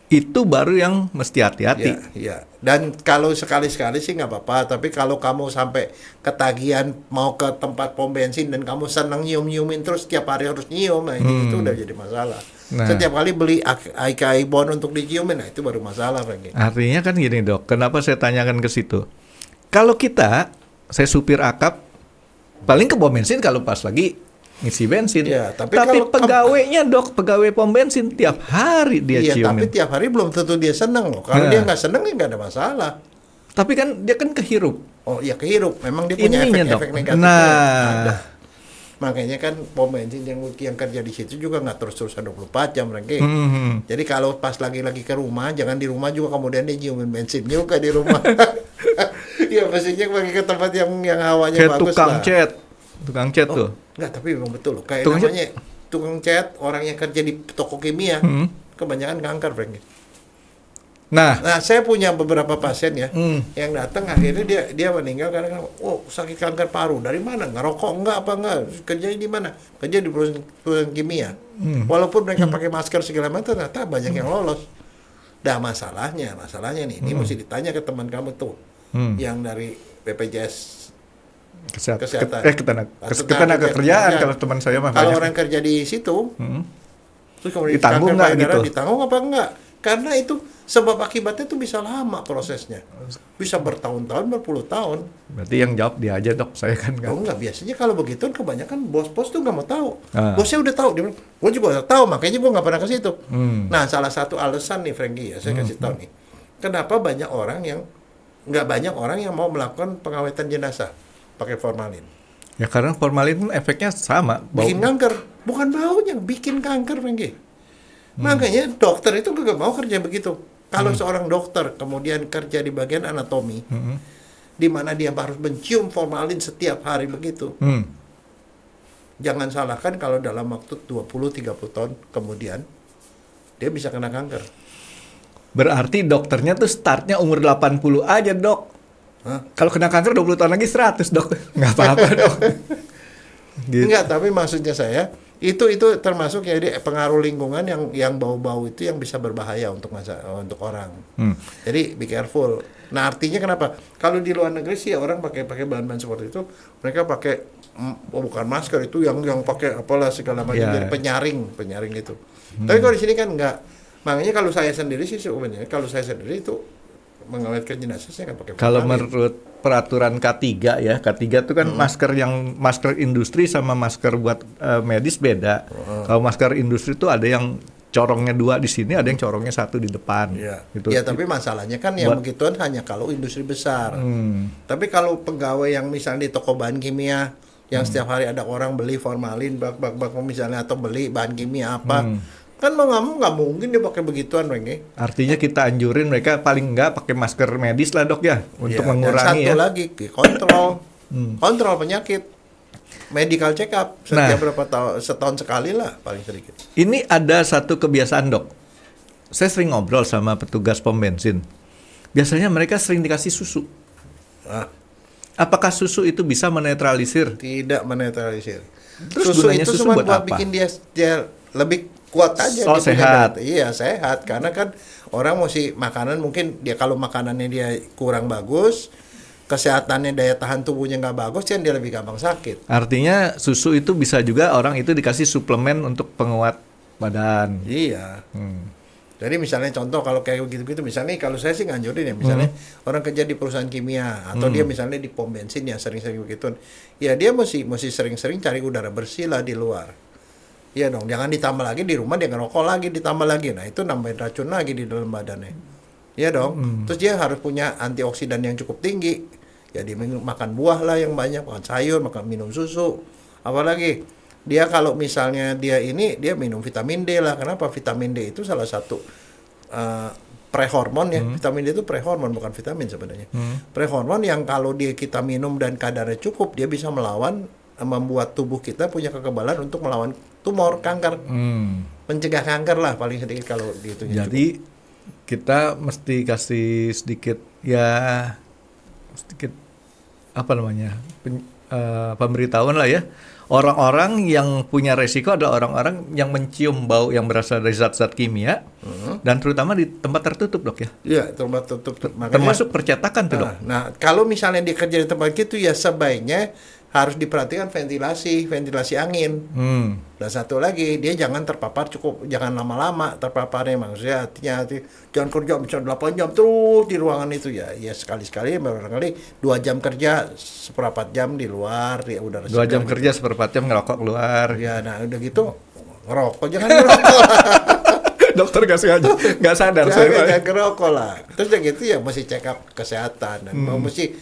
itu baru yang mesti hati-hati. Ya. Dan kalau sekali-sekali sih nggak apa-apa. Tapi kalau kamu sampai ketagihan mau ke tempat pom bensin dan kamu senang nyium-nyiumin terus setiap hari harus nyium, nah itu udah jadi masalah. Nah, setiap kali beli AKI Bon untuk diciumin, nah itu baru masalah, Franky. Artinya kan gini Dok, kenapa saya tanyakan ke situ? Kalau saya supir akap, paling ke pom bensin kalau pas lagi ngisi bensin. Ya, tapi pegawainya Dok, pegawai pom bensin tiap hari dia ciumin. Tapi tiap hari belum tentu dia senang loh. Kalau dia nggak senang ya nggak ada masalah. Tapi kan dia kan kehirup. Oh iya kehirup. Memang dia punya efek-efek negatif. Nah, makanya kan pom bensin yang kerja di situ juga nggak terus-terusan 24 jam, Franky. Jadi kalau pas lagi ke rumah, jangan di rumah juga kemudian dia nyiumin bensin juga di rumah. Ya pastinya pergi ke tempat yang hawanya kayak bagus lah. Tukang cat tuh. Enggak, tapi memang betul loh. Kayak namanya tukang cat, orang yang kerja di toko kimia, kebanyakan kanker, Franky. Nah, saya punya beberapa pasien ya yang datang akhirnya dia meninggal karena sakit kanker paru. Dari mana? Ngerokok enggak apa enggak? Kerjanya di mana? Kerja di perusahaan kimia. Walaupun mereka pakai masker segala macam, ternyata banyak yang lolos. Nah, masalahnya nih, ini mesti ditanya ke teman kamu tuh yang dari BPJS Kesehatan. Ketenagakerjaan kalau teman saya mah. Kalau orang kerja di situ, terus kemudian ditanggung nggak gitu? Ditanggung apa enggak? Karena itu sebab akibatnya itu bisa lama prosesnya, bisa bertahun-tahun, berpuluh tahun. Berarti yang jawab dia aja dok, saya kan nggak. Oh enggak, biasanya kalau begitu kebanyakan bos-bos tuh nggak mau tahu. Bosnya udah tahu, dia bilang, gue juga udah tahu, makanya gue nggak pernah ke situ. Nah, salah satu alasan nih Frankie ya, saya kasih tahu nih, kenapa nggak banyak orang yang mau melakukan pengawetan jenazah pakai formalin. Ya karena formalin efeknya sama. Bikin kanker, bukan baunya, bikin kanker Frankie. Makanya dokter itu gak mau kerja begitu. Kalau seorang dokter kemudian kerja di bagian anatomi, di mana dia harus mencium formalin setiap hari begitu, jangan salahkan kalau dalam waktu 20-30 tahun kemudian dia bisa kena kanker. Berarti dokternya tuh startnya umur 80 aja dok. Kalau kena kanker 20 tahun lagi 100 dok. Nggak apa-apa dok. Gitu. Enggak, tapi maksudnya saya itu termasuk jadi pengaruh lingkungan yang bau-bau itu yang bisa berbahaya untuk orang. Jadi be careful. Nah, artinya kenapa? Kalau di luar negeri sih orang pakai bahan-bahan seperti itu, mereka pakai bukan masker itu yang pakai apalah segala macam jadi penyaring gitu. Tapi kalau di sini kan enggak. Makanya kalau saya sendiri sih sebenarnya itu mengawetkan jenazah saya nggak pakai. Kalau menurut peraturan K3 ya, K3 itu kan masker industri sama masker buat medis beda. Kalau masker industri itu ada yang corongnya 2 di sini, ada yang corongnya 1 di depan. Gitu. Ya, tapi masalahnya kan yang begituan hanya kalau industri besar. Tapi kalau pegawai yang misalnya di toko bahan kimia, yang setiap hari ada orang beli formalin, bak misalnya, atau beli bahan kimia apa, kan nggak mungkin dia pakai begituan, Renge. Artinya kita anjurin mereka paling nggak pakai masker medis lah dok ya, untuk mengurangi. Dan satu lagi, kontrol penyakit, medical check up setiap berapa tahun, setahun sekali lah paling sedikit. Ini ada satu kebiasaan dok, saya sering ngobrol sama petugas pom bensin, biasanya mereka sering dikasih susu. Apakah susu itu bisa menetralisir? Tidak menetralisir. Terus susu itu susu cuma buat buat apa? bikin dia lebih kuat aja. Sehat. Iya, sehat. Karena kan orang mesti makanan, mungkin dia kalau makanannya dia kurang bagus, kesehatannya, daya tahan tubuhnya nggak bagus, kan dia lebih gampang sakit. Artinya susu itu bisa juga orang itu dikasih suplemen untuk penguat badan. Iya. Jadi misalnya contoh kalau kayak gitu-gitu, misalnya kalau saya sih nganjurin ya, misalnya orang kerja di perusahaan kimia atau dia misalnya di pom bensin yang sering-sering begitu, ya dia mesti sering-sering cari udara bersih lah di luar. Iya dong, jangan ditambah lagi di rumah dia ngerokok lagi, ditambah lagi. Nah, itu nambahin racun lagi di dalam badannya. Iya dong. Terus dia harus punya antioksidan yang cukup tinggi. Jadi makan buah lah yang banyak, makan sayur, minum susu. Apalagi dia kalau misalnya dia minum vitamin D lah. Kenapa? Vitamin D itu salah satu prehormon ya. Vitamin D itu prehormon, bukan vitamin sebenarnya. Prehormon yang kalau kita minum dan kadarnya cukup, dia bisa membuat tubuh kita punya kekebalan untuk melawan tumor, kanker. Mencegah kanker lah paling sedikit kalau gitu. Jadi kita mesti kasih sedikit pemberitahuan lah ya. Orang-orang yang punya resiko adalah orang-orang yang mencium bau yang berasal dari zat-zat kimia, dan terutama di tempat tertutup dok ya. Iya, tempat tertutup. Makanya, termasuk percetakan tuh dok. Nah, kalau misalnya dia kerja di tempat gitu ya sebaiknya harus diperhatikan ventilasi angin. Dan satu lagi, dia jangan jangan lama-lama terpaparnya, maksudnya artinya jangan kerja misalnya 8 jam terus di ruangan itu ya. Ya sekali-sekali barangkali 2 jam kerja, seperempat jam di luar, ya udara 2 jam kerja, seperempat jam ngerokok keluar. Ya, nah udah gitu ngerokok, jangan ngerokok. Dokter nggak sadar. Jangan ngerokok lah. Terus udah gitu ya mesti check up kesehatan dan mesti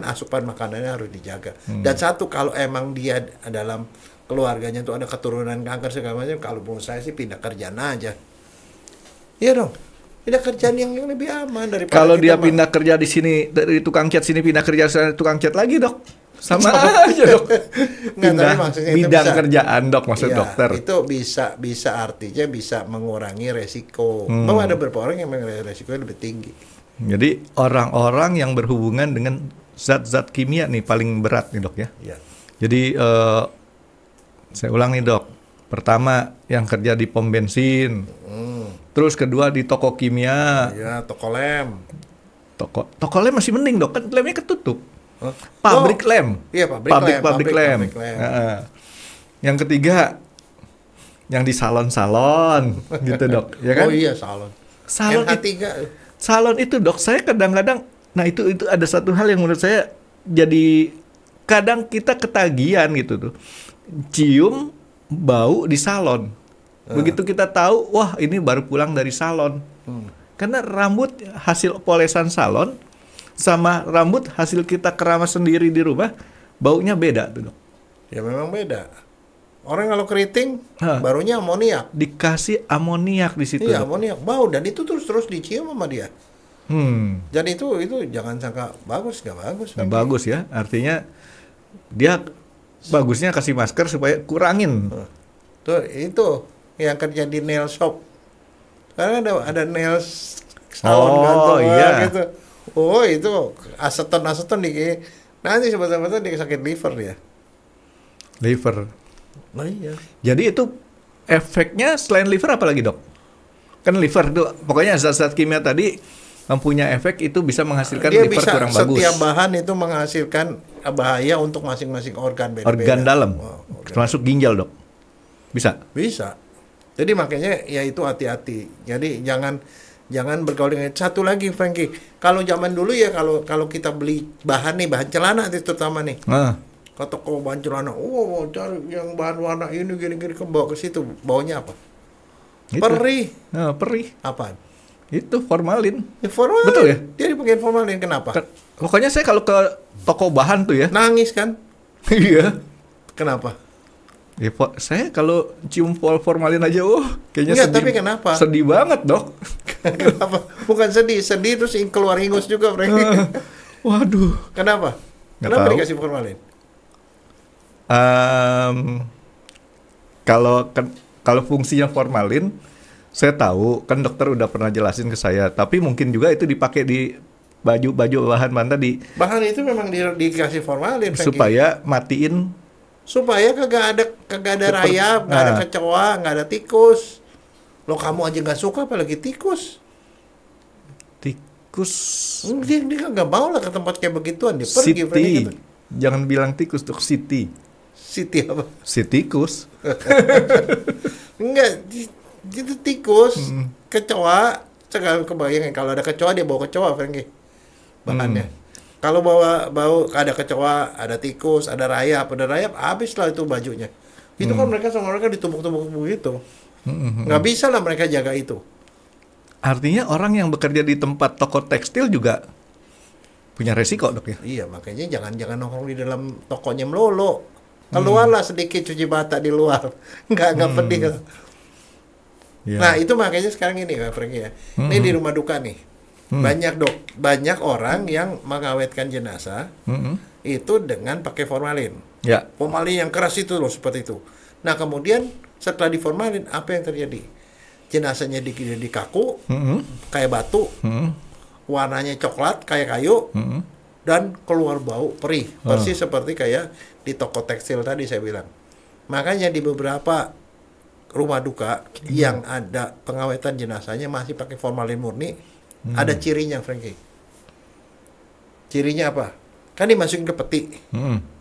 asupan makanannya harus dijaga. Dan satu, kalau emang dia dalam keluarganya tuh ada keturunan kanker segala macam, kalau menurut saya sih pindah kerjaan aja. Iya dong. Pindah kerjaan yang lebih aman daripada kalau dia pindah kerja di sini dari tukang cat sini pindah kerja di tukang cat lagi dok. Sama aja dok. Nggak, tapi Pindah maksudnya itu bidang bisa, kerjaan dok, maksud iya, dokter. itu bisa artinya bisa mengurangi resiko. Bahwa ada beberapa orang yang resikonya lebih tinggi. Jadi orang-orang yang berhubungan dengan zat-zat kimia nih paling berat nih dok ya. Ya. Jadi saya ulang nih dok. Pertama yang kerja di pom bensin, terus kedua di toko kimia. Ya, toko lem. Toko lem masih mending dok, kan lemnya ketutup. Huh? Pabrik lem. Iya, pabrik lem. Yang ketiga yang di salon-salon gitu dok, ya kan? Oh iya, salon. NH3. Salon itu dok, saya kadang-kadang, nah itu ada satu hal yang menurut saya jadi kadang kita ketagihan gitu tuh, cium bau di salon. Begitu kita tahu, wah ini baru pulang dari salon. Karena rambut hasil polesan salon sama rambut hasil kita keramas sendiri di rumah, baunya beda tuh dok. Ya memang beda. Orang kalau keriting, barunya amoniak. Dikasih amoniak di situ. Iya, amoniak bau dan itu terus dicium sama dia. Dan itu jangan sangka bagus, nggak bagus. Nggak bagus ya, artinya dia bagusnya kasih masker supaya kurangin. Tuh itu yang kerja di nail shop. Karena ada nail salon gantung iya. gitu. Oh itu aseton nanti sebetulnya dia sakit liver dia. Liver. Nah iya. Jadi itu efeknya selain liver apa lagi dok? Kan liver itu pokoknya zat-zat kimia tadi mempunyai efek itu bisa menghasilkan dia liver bisa, kurang bagus. setiap bahan itu menghasilkan bahaya untuk masing-masing organ beda-beda. Organ dalam, organ. termasuk ginjal dok. Bisa. Bisa. Jadi makanya ya itu hati-hati. Jadi jangan bergaul dengan satu lagi Frankie. Kalau zaman dulu ya kalau kita beli bahan celana terutama nih. Ke toko bahan celana, cari yang bahan warna ini gini-gini bawa ke situ, baunya apa? Perih. Perih. Apaan? Itu formalin. Ya, formalin. Betul ya? Dia dipakai formalin, kenapa? Pokoknya saya kalau ke toko bahan tuh ya. Nangis kan? Iya. Kenapa? Ya, saya kalau cium formalin aja, kayaknya Enggak, sedih. tapi kenapa? Sedih banget dok. Kenapa? Bukan sedih terus keluar ingus juga, Frank. Waduh. Kenapa? Kenapa dikasih formalin? Kalau fungsinya formalin, saya tahu kan dokter udah pernah jelasin ke saya. Tapi mungkin juga itu dipakai di baju bahan mana di. Bahan itu memang dikasih formalin supaya matiin. Supaya kagak ada rayap, nggak ada kecoa, nggak ada tikus. Lo kamu aja nggak suka apalagi tikus. Tikus. Dia nggak mau lah ke tempat kayak begituan, dia pergi. Gitu. Jangan bilang tikus dok, Siti. Siti apa? Si tikus. Enggak, itu tikus, kecoa. Sekarang kebayang kalau ada kecoa dia bawa kecoa, Frankie. Bahannya. Kalau bau ada kecoa, ada tikus, ada rayap, habis lah itu bajunya. Itu kan mereka sama mereka ditumpuk-tumpuk begitu. Nggak bisa lah mereka jaga itu. Artinya orang yang bekerja di tempat toko tekstil juga punya resiko dok ya? Iya, makanya jangan nongkrong di dalam tokonya melulu. Keluarlah sedikit cuci mata di luar. Nggak pedih. Yeah. Nah, itu makanya sekarang ini Pak Franky ya. Ini di rumah duka nih. Banyak orang yang mengawetkan jenazah itu dengan pakai formalin. Ya. Formalin yang keras itu loh, seperti itu. Nah, kemudian setelah diformalin, apa yang terjadi? Jenazahnya dikaku, kayak batu, warnanya coklat, kayak kayu, dan keluar bau perih. Persis seperti kayak di toko tekstil tadi saya bilang. Makanya di beberapa rumah duka yang ada pengawetan jenazahnya masih pakai formalin murni, ada cirinya, Franky. Cirinya apa? Kan dimasukin ke peti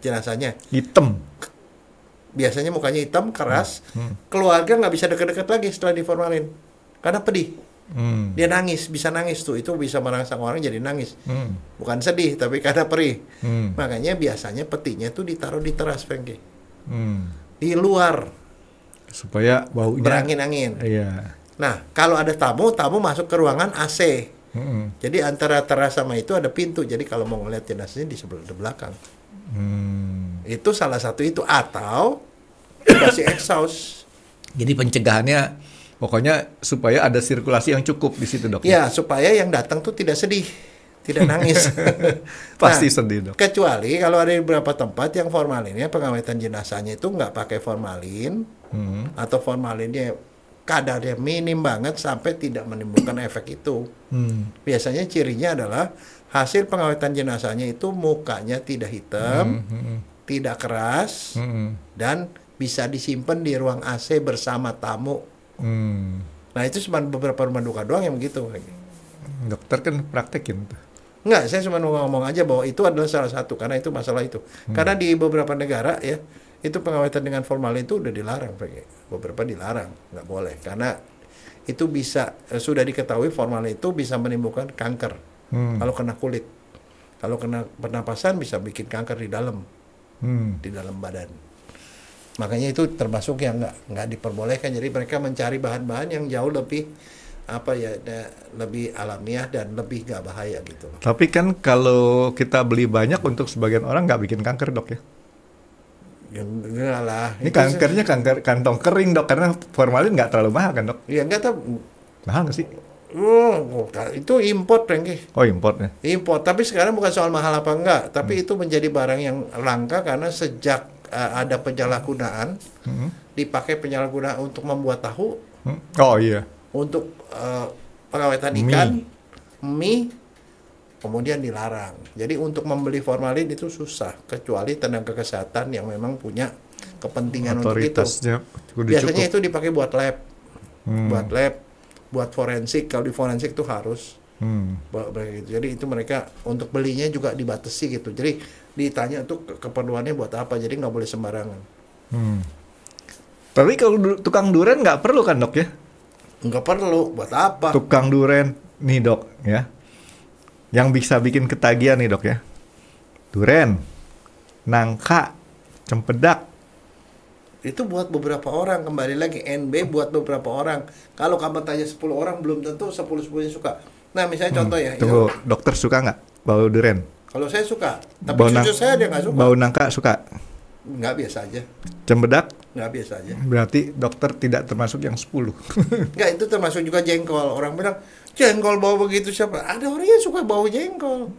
jenazahnya. Hitam. Biasanya mukanya hitam, keras. Keluarga nggak bisa dekat-dekat lagi setelah diformalin. Karena pedih. Dia bisa nangis tuh. Itu bisa merangsang orang jadi nangis. Bukan sedih, tapi karena perih. Makanya biasanya petinya tuh ditaruh di teras, Franky. Di luar. Supaya baunya berangin-angin. Iya. Nah, kalau ada tamu masuk ke ruangan AC. Jadi antara teras sama itu ada pintu. Jadi kalau mau ngeliat jenazahnya di sebelah belakang. Itu salah satu itu. Atau dikasih exhaust. Jadi pencegahannya pokoknya supaya ada sirkulasi yang cukup di situ, dok. Ya, supaya yang datang tuh tidak sedih. tidak nangis. Pasti Nah, sedih, Dok. kecuali kalau ada beberapa tempat yang formalinnya pengawetan jenazahnya itu nggak pakai formalin, atau formalinnya kadarnya minim banget sampai tidak menimbulkan efek itu. Biasanya cirinya adalah hasil pengawetan jenazahnya itu mukanya tidak hitam, tidak keras, dan bisa disimpan di ruang AC bersama tamu. Nah itu cuma beberapa rumah duka doang yang begitu. Dokter kan praktekin tuh. Enggak, saya cuma mau ngomong aja bahwa itu adalah salah satu, karena itu masalah itu. Karena di beberapa negara ya, itu pengawetan dengan formalin itu udah dilarang, beberapa dilarang, nggak boleh. Karena itu bisa, sudah diketahui formalin itu bisa menimbulkan kanker. Kalau kena kulit. Kalau kena pernapasan bisa bikin kanker di dalam badan. Makanya itu termasuk yang nggak diperbolehkan. Jadi mereka mencari bahan-bahan yang jauh lebih lebih alamiah dan lebih nggak bahaya gitu. Tapi kan kalau kita beli banyak untuk sebagian orang nggak bikin kanker, Dok ya? Ya enggak lah. Ini kankernya kanker kantong kering, Dok, karena formalin nggak terlalu mahal kan, Dok? Iya enggak tahu. Mahal nggak sih? Itu import, Franky. Oh, importnya. Import. Tapi sekarang bukan soal mahal apa enggak, tapi itu menjadi barang yang langka karena sejak ada penyalahgunaan, dipakai penyalahgunaan untuk membuat tahu. Oh iya. Untuk pengawetan ikan, mie, kemudian dilarang. Jadi untuk membeli formalin itu susah, kecuali tenaga kesehatan yang memang punya kepentingan untuk itu. Biasanya itu dipakai buat lab, buat forensik. Kalau di forensik itu harus. Jadi itu mereka untuk belinya juga dibatasi gitu. Jadi ditanya tuh keperluannya buat apa. Jadi nggak boleh sembarangan. Tapi kalau tukang duren nggak perlu kan, Dok ya? Nggak perlu, buat apa? Tukang duren nih, Dok ya, yang bisa bikin ketagihan nih, Dok ya. Duren, nangka, cempedak. Itu buat beberapa orang, kembali lagi NB buat beberapa orang. Kalau kamu tanya 10 orang belum tentu 10-10-nya suka. Nah misalnya contoh ya. Tunggu, dokter suka nggak bau duren? Kalau saya suka, tapi cucu saya dia nggak suka. Bau nangka suka? Nggak, biasa aja. Cempedak? Nggak, biasa aja. Berarti dokter tidak termasuk yang 10. Nggak, itu termasuk juga jengkol. Orang bilang, jengkol bau begitu siapa? Ada orang yang suka bau jengkol.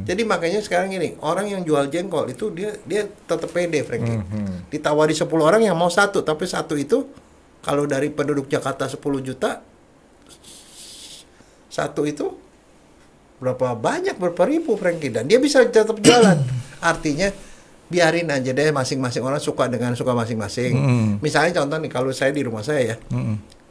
Jadi makanya sekarang ini, orang yang jual jengkol itu dia tetap pede, Franky. Ditawari 10 orang yang mau satu, tapi satu itu kalau dari penduduk Jakarta 10 juta, satu itu berapa banyak, berapa ribu, Franky. Dan dia bisa tetap jalan. Artinya biarin aja deh, masing-masing orang suka dengan suka masing-masing. Misalnya contoh nih, kalau saya di rumah saya ya,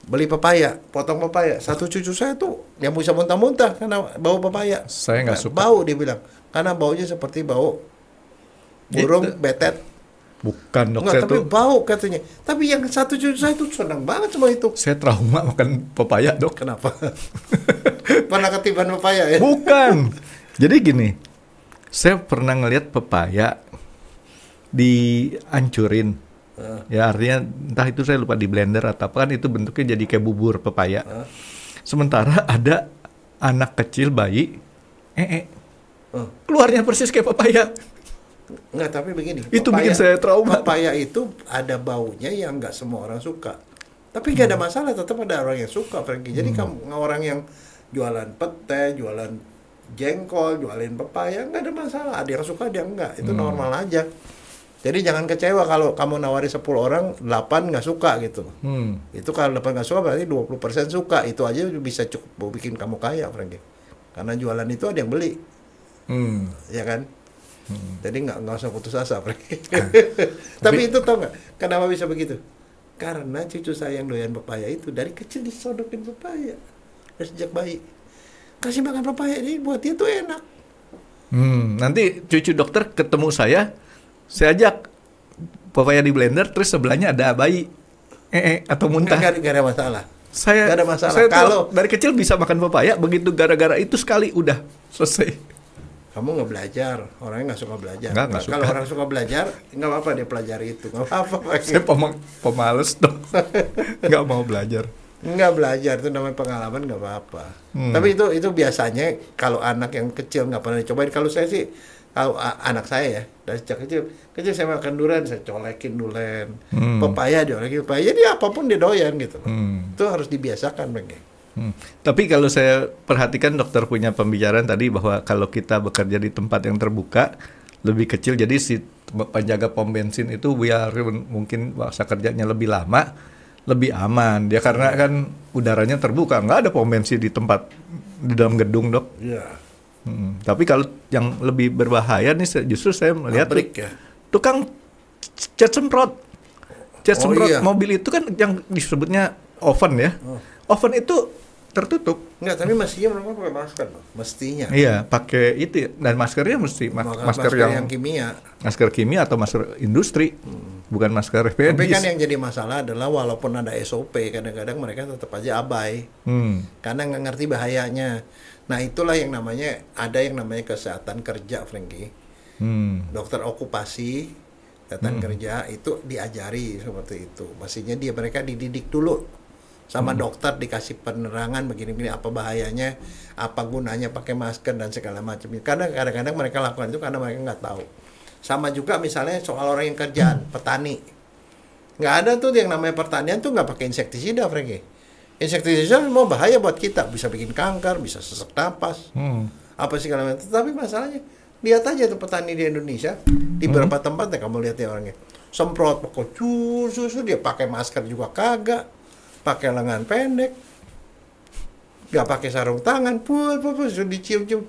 beli pepaya, potong pepaya, satu cucu saya tuh yang bisa muntah-muntah karena bau pepaya. Saya nggak suka. Bau, dia bilang, karena baunya seperti bau burung betet. Bukan, Dok. Enggak, tapi bau katanya. Tapi yang satu cucu saya tuh senang banget sama itu. Saya trauma makan pepaya, Dok. Kenapa? Pernah ketiban pepaya ya? Bukan. Jadi gini, saya pernah ngelihat pepaya dihancurin. Ya artinya entah itu saya lupa di blender atau apa, kan itu bentuknya jadi kayak bubur pepaya. Sementara ada anak kecil bayi keluarnya persis kayak pepaya. Enggak, tapi begini. Itu bikin saya trauma. Pepaya itu ada baunya yang nggak semua orang suka. Tapi nggak ada masalah, tetap ada orang yang suka, Franky. Jadi kamu orang yang jualan pete, jualan jengkol, jualin pepaya, nggak ada masalah. Ada yang suka, ada yang enggak. Itu normal aja. Jadi jangan kecewa kalau kamu nawari 10 orang, 8 nggak suka gitu. Itu kalau 8 nggak suka berarti 20% suka. Itu aja bisa cukup bikin kamu kaya, Franky. Karena jualan itu ada yang beli. Ya kan? Jadi nggak usah putus asa, Franky. Tapi itu tau nggak? Kenapa bisa begitu? Karena cucu saya yang doyan pepaya itu dari kecil disodokin pepaya. Dari sejak bayi. Kasih makan pepaya, ini buat dia tuh enak. Nanti cucu dokter ketemu saya ajak pepaya di blender, terus sebelahnya ada bayi atau muntah. Nggak ada masalah. Nggak ada masalah. Saya kalau dari kecil bisa makan pepaya, begitu gara-gara itu sekali udah selesai. Kamu nggak belajar, orangnya nggak suka belajar. Nggak suka. Kalau orang suka belajar, nggak apa-apa dia pelajari itu, nggak apa-apa. Saya pemalas dong, nggak mau belajar. Nggak belajar, itu namanya pengalaman, nggak apa-apa. Tapi itu biasanya kalau anak yang kecil nggak pernah dicobain. Kalau saya sih, kalau anak saya ya, dari sejak kecil saya makan durian, saya colekin durian, pepaya diolekin pepaya, jadi apapun dia doyan gitu. Itu harus dibiasakan, Bang. Tapi kalau saya perhatikan dokter punya pembicaraan tadi bahwa kalau kita bekerja di tempat yang terbuka lebih kecil, jadi si penjaga pom bensin itu biar mungkin masa kerjanya lebih lama, lebih aman. Dia karena kan udaranya terbuka, nggak ada pom bensin di tempat di dalam gedung, Dok. Iya. Tapi kalau yang lebih berbahaya nih justru saya melihat tukang cat semprot. Cat semprot mobil itu kan yang disebutnya oven ya. Oven itu tertutup. Enggak, tapi mestinya mereka pakai masker, mestinya. Iya, pakai itu dan maskernya mesti masker yang kimia. Masker kimia atau masker industri, bukan masker medis. Tapi kan yang jadi masalah adalah walaupun ada SOP, kadang-kadang mereka tetap aja abai. Karena nggak ngerti bahayanya. Nah, itulah yang namanya kesehatan kerja, Frankie. Dokter okupasi, kesehatan kerja itu diajari seperti itu. Mestinya mereka dididik dulu. Sama dokter dikasih penerangan begini-begini apa bahayanya, apa gunanya pakai masker dan segala macam. Kadang-kadang mereka lakukan itu karena mereka nggak tahu. Sama juga misalnya soal orang yang kerjaan, petani. Nggak ada tuh yang namanya pertanian tuh nggak pakai insektisida, Frankie. Insektisida semua bahaya buat kita, bisa bikin kanker, bisa sesak napas, apa segala macam. Tapi masalahnya, lihat aja tuh petani di Indonesia, di beberapa tempat ya kamu lihat ya orangnya, semprot pokok susu dia pakai masker juga kagak. Pakai lengan pendek, nggak pakai sarung tangan, sudah dicium-cium.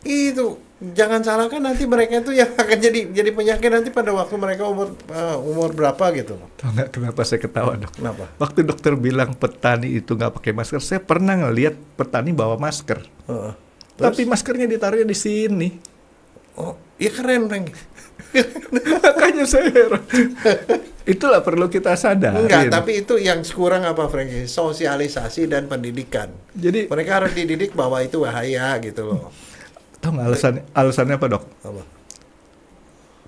Itu jangan salahkan nanti mereka itu yang akan jadi penyakit nanti pada waktu mereka umur berapa gitu. Tahu nggak kenapa saya ketawa, Dok? Kenapa? Waktu dokter bilang petani itu nggak pakai masker, saya pernah ngelihat petani bawa masker, tapi maskernya ditaruhnya di sini. Oh, iya keren, Frank. Makanya saya heran. Itulah perlu kita sadar. Enggak, tapi itu yang kurang apa, Frankie? Sosialisasi dan pendidikan. Jadi mereka harus dididik bahwa itu bahaya gitu loh. Tahu nggak alasannya apa, Dok? Apa?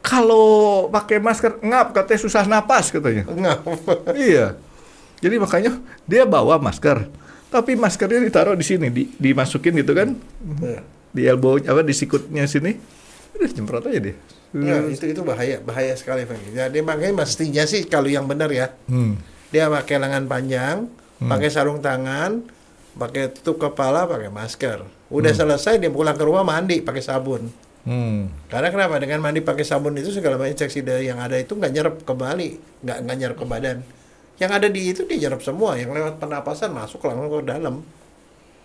Kalau pakai masker ngap katanya susah napas katanya. Ngap. Iya. Jadi makanya dia bawa masker, tapi maskernya ditaruh di sini, dimasukin gitu kan? Di elbow di sikutnya sini. Udah semprot aja deh. Ya, itu bahaya sekali, Frankie. Jadi makanya mestinya sih kalau yang benar ya, dia pakai lengan panjang, pakai sarung tangan, pakai tutup kepala, pakai masker. Udah selesai dia pulang ke rumah mandi pakai sabun. Karena kenapa? Dengan mandi pakai sabun itu segala macam infeksi yang ada itu nggak nyerap kembali, nggak nyerap ke badan. Yang ada di itu dia nyerap semua, yang lewat pernapasan masuk langsung ke dalam.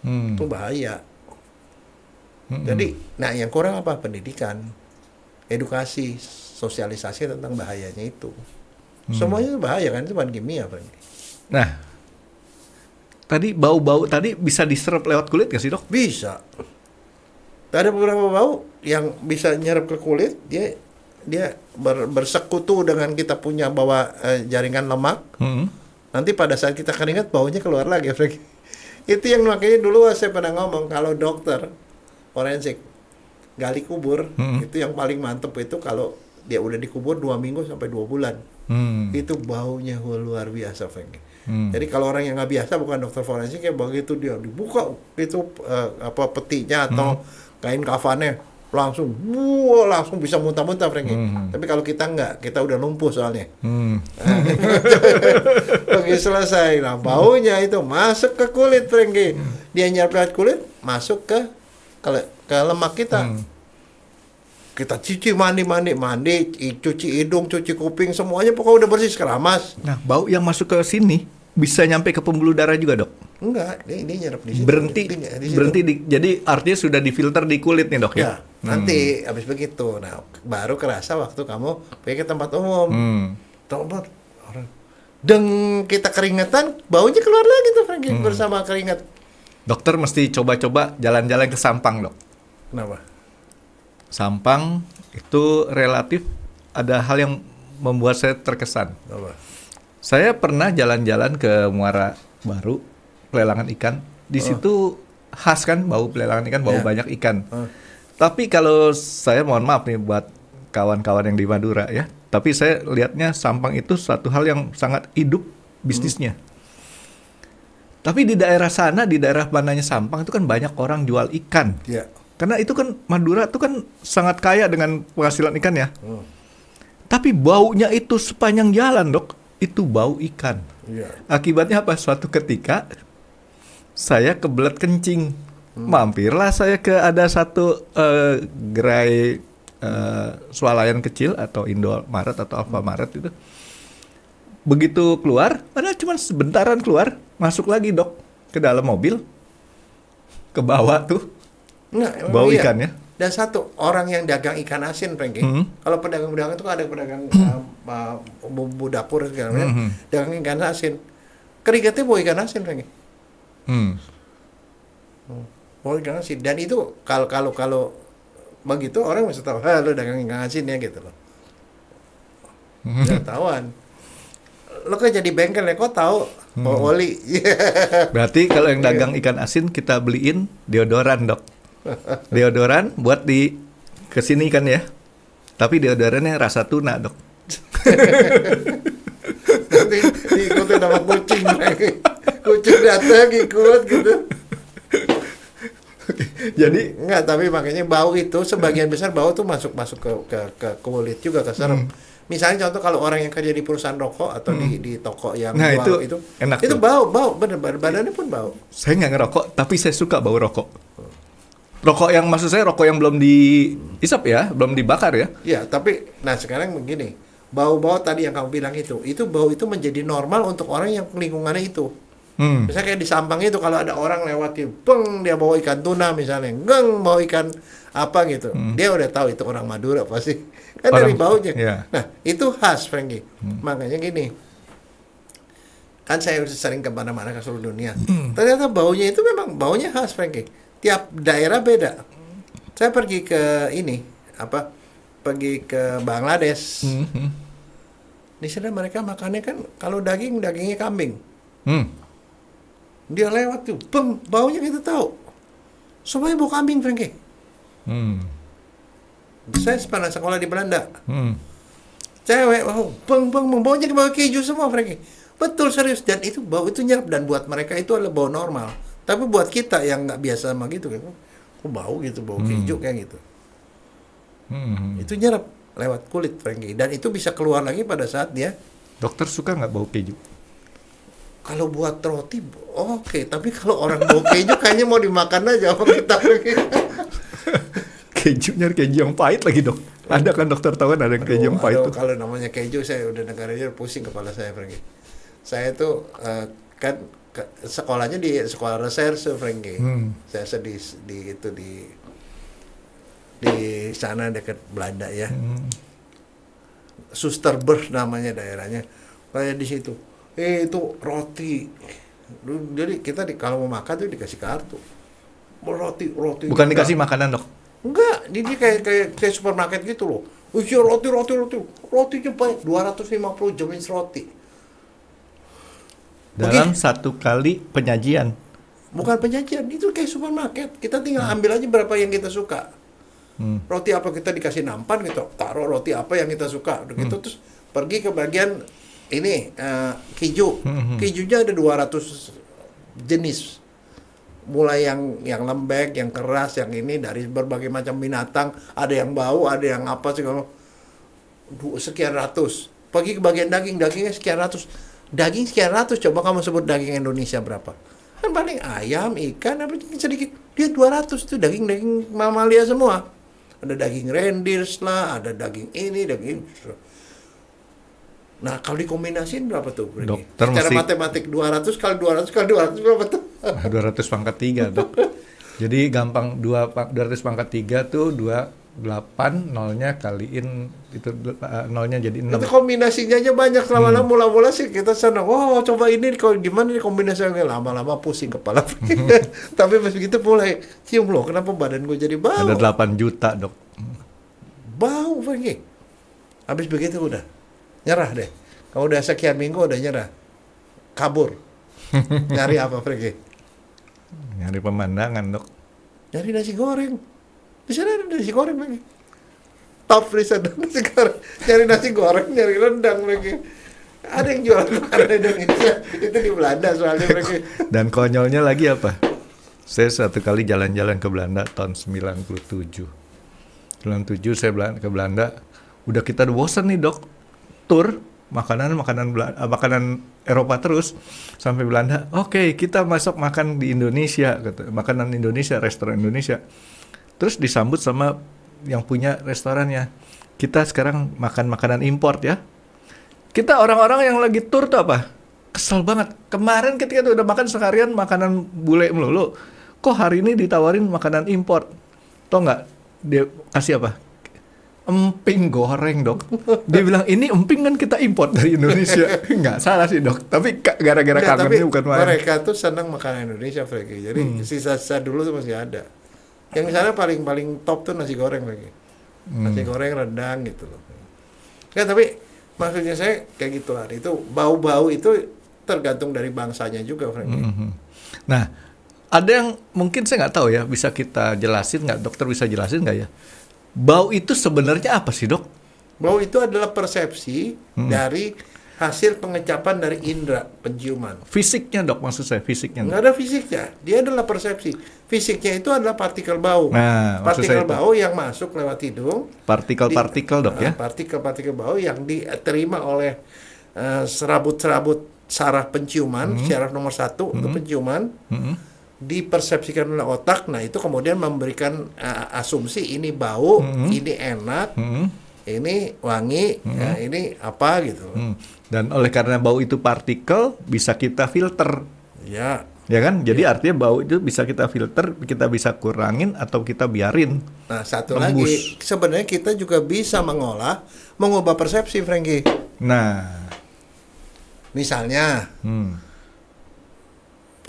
Itu bahaya. Jadi, nah yang kurang apa? Pendidikan, edukasi, sosialisasi tentang bahayanya itu. Semuanya itu bahaya kan, itu bahan kimia, Frank. Nah, tadi bau-bau tadi bisa diserap lewat kulit nggak sih, Dok? Bisa. Ada beberapa bau yang bisa nyerap ke kulit, dia bersekutu dengan kita punya jaringan lemak. Nanti pada saat kita keringat baunya keluar lagi, Frank. Itu yang makanya dulu saya pernah ngomong kalau dokter forensik gali kubur, itu yang paling mantep itu kalau dia udah dikubur 2 minggu sampai 2 bulan. Itu baunya luar biasa, Frank. Jadi kalau orang yang nggak biasa, bukan dokter forensik, ya begitu dia dibuka itu petinya atau kain kafannya langsung bisa muntah-muntah, Frank. Tapi kalau kita nggak, kita udah lumpuh soalnya. Oke, selesai. Nah, baunya itu masuk ke kulit, Frank. Dia nyerap kulit, masuk ke lemak kita. Kita cuci mandi, cuci hidung, cuci kuping, semuanya pokoknya udah bersih, keramas. Nah, bau yang masuk ke sini bisa nyampe ke pembuluh darah juga, Dok? Enggak, dia nyerap di situ. Berhenti jadi artinya sudah difilter di kulit nih, Dok ya? Nanti habis begitu, nah baru kerasa waktu kamu pergi ke tempat umum. Tempat orang kita keringetan, baunya keluar lagi tuh, Frank, bersama keringat. Dokter mesti coba-coba jalan-jalan ke Sampang, Dok. Kenapa? Sampang itu relatif ada hal yang membuat saya terkesan. Apa? Saya pernah jalan-jalan ke Muara Baru, pelelangan ikan. Di situ khas kan bau pelelangan ikan, bau banyak ikan. Tapi kalau saya mohon maaf nih buat kawan-kawan yang di Madura ya, tapi saya lihatnya Sampang itu suatu hal yang sangat hidup bisnisnya. Tapi di daerah sana, di daerah mananya Sampang itu kan banyak orang jual ikan. Iya. Karena itu kan Madura itu kan sangat kaya dengan penghasilan ikan ya. Tapi baunya itu sepanjang jalan, Dok. Itu bau ikan. Iya. Akibatnya apa? Suatu ketika saya kebelet kencing. Mampirlah saya ke ada satu gerai swalayan kecil atau Indomaret atau Alfamaret itu. Begitu keluar, padahal cuma sebentaran keluar, masuk lagi Dok ke dalam mobil, ke bawah tuh, bau ikannya. Dan satu orang yang dagang ikan asin, Franky. Kalau pedagang-pedagang itu ada pedagang bumbu dapur segala macam, dagang ikan asin. Keringatnya bau ikan asin, Franky. Bau ikan asin. Dan itu kalau begitu orang bisa tahu, lo dagang ikan asin ya gitu loh. Ketahuan. Lo kan jadi bengkel ya, kok tahu oli. Berarti kalau yang dagang ikan asin kita beliin deodoran Dok. Deodoran buat di kesini kan ya. Tapi deodorannya rasa tuna Dok. Nanti diikutin sama kucing lagi. Kucing datang ikut gitu. Jadi enggak, tapi makanya bau itu sebagian besar bau tuh masuk ke kulit juga, ke serem. Misalnya contoh kalau orang yang kerja di perusahaan rokok atau di toko yang jual itu enak itu tuh. bau bener, badannya pun bau. Saya nggak ngerokok, tapi saya suka bau rokok. Rokok yang maksud saya rokok yang belum diisap ya, belum dibakar ya. Ya, tapi nah sekarang begini, bau-bau tadi yang kamu bilang itu bau itu menjadi normal untuk orang yang lingkungannya itu. Misalnya kayak di Sampang itu kalau ada orang lewat dia bawa ikan tuna misalnya, bawa ikan apa gitu, dia udah tahu itu orang Madura pasti, kan dari baunya. Yeah. Nah itu khas, Franky. Makanya gini, kan saya sering kemana-mana ke seluruh dunia, ternyata baunya itu memang baunya khas, Franky. Tiap daerah beda. Saya pergi ke pergi ke Bangladesh. Di sana mereka makannya kan kalau dagingnya kambing. Dia lewat tuh, baunya kita tahu. Semuanya bau kambing, Franky. Saya pernah sekolah di Belanda. Cewek, baunya bau keju semua, Franky. Betul, serius. Dan itu bau itu nyerap, dan buat mereka itu adalah bau normal. Tapi buat kita yang nggak biasa sama gitu, kan, kok bau gitu, bau keju kayak gitu. Itu nyerap lewat kulit, Franky. Dan itu bisa keluar lagi pada saat dia. Dokter suka nggak bau keju? Kalau buat roti, oke. Tapi kalau orang bau keju, kayaknya mau dimakan aja sama kita. Nyari keju yang pahit lagi Dok. Ada kan dokter tahu ada yang keju yang pahit tuh. Kalau namanya keju, saya udah negaranya pusing kepala saya, Franky. Saya tuh kan sekolahnya di sekolah reserse, Franky. Saya di sana dekat Belanda ya. Soesterberg namanya daerahnya. Kayak di situ. Itu roti. Jadi kita kalau mau makan tuh dikasih kartu. Roti. Bukan dikasih makanan Dok. Enggak, ini kayak supermarket gitu loh. Usia roti. Rotinya banyak, 250 jenis roti. Dalam satu kali penyajian. Bukan penyajian, itu kayak supermarket. Kita tinggal ambil aja berapa yang kita suka. Roti apa kita dikasih nampan gitu, taruh roti apa yang kita suka. Begitu terus pergi ke bagian ini keju. Kejunya ada 200 jenis. Mulai yang lembek, yang keras, yang ini dari berbagai macam binatang, ada yang bau, ada yang apa sih kalau sekian ratus. Pergi ke bagian dagingnya sekian ratus. Daging sekian ratus, coba kamu sebut daging Indonesia berapa? Kan paling ayam, ikan, apa sedikit. Dia 200 tuh daging mamalia semua. Ada daging reindeer lah, ada daging ini, daging ini. Nah, kalau dikombinasiin berapa tuh? Dokter secara matematik 200 kali 200 kali 200 berapa tuh? 200 pangkat 3, Dok. Jadi gampang 200 pangkat 3 tuh 28, nolnya kaliin itu nolnya jadi 6. Itu kombinasinya aja banyak, lama-lama mula-mula sih kita senang. Oh, coba ini kalau gimana nih kombinasinya, lama-lama pusing kepala. Tapi pas begitu mulai cium loh, kenapa badan gue jadi bau? Ada 8 juta, Dok. Bau, Franky. Habis begitu udah nyerah deh. Kalau udah sekian minggu udah nyerah. Kabur. Nyari apa, Franky? Nyari pemandangan, Dok. Nyari nasi goreng. Di sana ada nasi goreng lagi. Top di sana nasi goreng. Nyari nasi goreng, nyari rendang lagi. Ada yang jual makanan Indonesia. Itu di Belanda soalnya lagi. Dan konyolnya lagi apa? Saya satu kali jalan-jalan ke Belanda tahun 97. 97 saya ke Belanda. Udah kita bosan nih, Dok. Tur makanan Eropa terus sampai Belanda. Oke, kita masuk makan di Indonesia, kata, makanan Indonesia, restoran Indonesia. Terus disambut sama yang punya restorannya. Kita sekarang makan makanan import ya. Kita orang-orang yang lagi tur tuh apa? Kesel banget. Kemarin ketika udah makan seharian makanan bule melulu, kok hari ini ditawarin makanan import? Tau nggak? Dia kasih apa? Emping goreng, Dok. Dia bilang, ini emping kan kita import dari Indonesia. Nggak salah sih, Dok. Tapi gara-gara kangennya bukan main. Mereka tuh senang makanan Indonesia, Franky. Jadi sisa-sisa dulu tuh masih ada. Yang misalnya paling top tuh nasi goreng, Franky. Nasi goreng, rendang gitu loh. Ya, tapi maksudnya saya kayak gitulah. Itu bau-bau itu tergantung dari bangsanya juga, Franky. Nah, ada yang mungkin saya nggak tahu ya, bisa kita jelasin nggak, dokter bisa jelasin nggak ya? Bau itu sebenarnya apa sih, Dok? Bau itu adalah persepsi dari hasil pengecapan dari indera penciuman. Fisiknya, Dok, maksud saya fisiknya. Nggak ada fisiknya, dia adalah persepsi. Fisiknya itu adalah partikel bau. Nah, partikel bau yang masuk lewat hidung. Partikel-partikel, Dok, ya? Partikel-partikel bau yang diterima oleh serabut-serabut saraf penciuman, saraf nomor 1 untuk penciuman. Dipersepsikan oleh otak, nah itu kemudian memberikan asumsi ini bau, ini enak, ini wangi, ya, ini apa gitu. Dan oleh karena bau itu partikel, bisa kita filter. Ya. Ya kan? Jadi artinya bau itu bisa kita filter, kita bisa kurangin atau kita biarin. Nah, satu lagi, sebenarnya kita juga bisa mengubah persepsi, Franky. Nah, misalnya,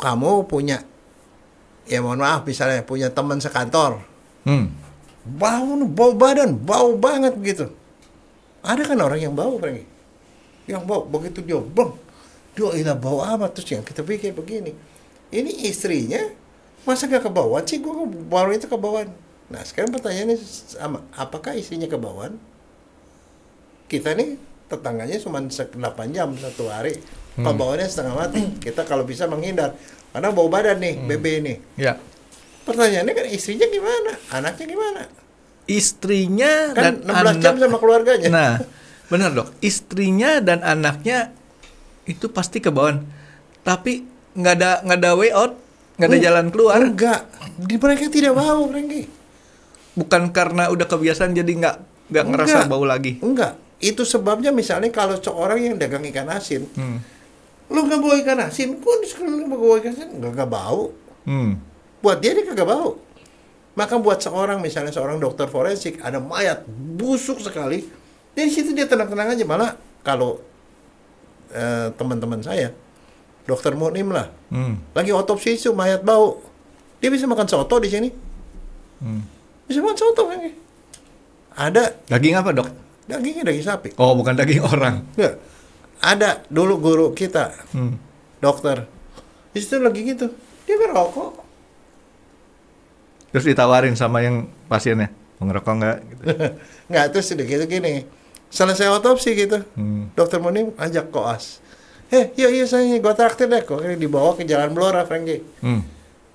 kamu punya, ya mohon maaf, misalnya punya teman sekantor, bau badan, bau banget gitu. Ada kan orang yang bau, Franky, yang bau begitu dia ilah bau apa, terus yang kita pikir begini, ini istrinya masa gak kebauan sih, gue baru itu kebauan. Nah sekarang pertanyaannya sama, apakah istrinya kebauan? Kita nih tetangganya cuma 8 jam satu hari, kebauannya setengah mati. Kita kalau bisa menghindar karena bau badan nih, bebe ini. Ya. Pertanyaannya kan istrinya gimana? Anaknya gimana? Istrinya kan dan 16 jam sama keluarganya. Nah, benar, Dok. Istrinya dan anaknya itu pasti kebauan. Tapi nggak ada way out, nggak ada jalan keluar. Enggak. Mereka tidak bau, Franky. Bukan karena udah kebiasaan jadi nggak ngerasa bau lagi. Enggak. Itu sebabnya misalnya kalau seorang yang dagang ikan asin, lu nggak bawa ikan asin, pun sekali lu bawa ikan asin nggak bau. Buat dia kagak bau. Maka buat seorang dokter forensik ada mayat busuk sekali, dari situ dia tenang-tenang aja. Malah kalau teman-teman saya, dokter Munim lah, lagi otopsi itu mayat bau, dia bisa makan soto di sini. Bisa makan soto kan? Ada daging apa, Dok? Dagingnya daging sapi. Oh, bukan daging orang. Nggak. Ada dulu guru kita, dokter. Di situ lagi gitu, dia merokok. Terus ditawarin sama yang pasiennya, mau ngerokok nggak? Gitu. Nggak, terus udah gitu gini. Selesai otopsi gitu, dokter Munim ajak koas. Yuk saya gue traktir deh. Kok dibawa ke Jalan Blora, Franky.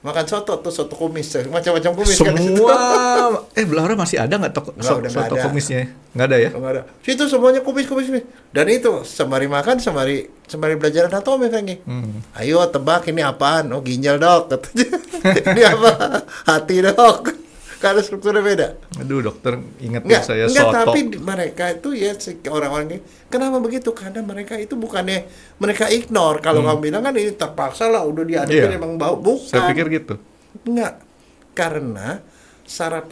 Makan soto tuh, soto kumis, macam-macam kumis. Semua, kan Blora masih ada nggak soto kumisnya? Nggak ada ya? Nggak ada. Situ semuanya kumis. Dan itu sembari makan, sembari belajar anatomi, Franky. Ayo tebak ini apaan? Oh ginjal, Dok. Ini apa? Hati, Dok. Karena strukturnya beda. Aduh, dokter ingatnya saya soto. Tapi mereka itu ya orang-orang ini kenapa begitu? Karena mereka itu bukannya mereka ignore. Kalau kamu bilang kan ini terpaksa lah, udah diadepin emang bau. Bukan. Saya pikir gitu. Enggak. Karena saraf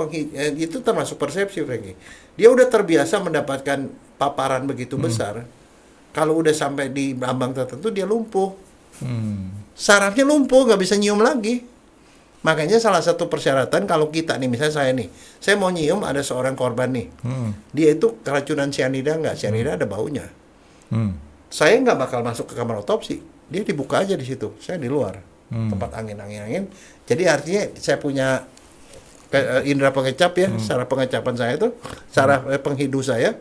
itu termasuk persepsi, Franky. Dia udah terbiasa mendapatkan paparan begitu besar. Kalau udah sampai di ambang tertentu dia lumpuh. Sarafnya lumpuh, nggak bisa nyium lagi. Makanya salah satu persyaratan kalau kita nih, misalnya saya mau nyium ada seorang korban nih, dia itu keracunan cyanida nggak? Cyanida ada baunya. Saya nggak bakal masuk ke kamar otopsi, dia dibuka aja di situ, saya di luar, tempat angin. Jadi artinya saya punya indera pengecap ya, saraf pengecapan saya itu, saraf penghidu saya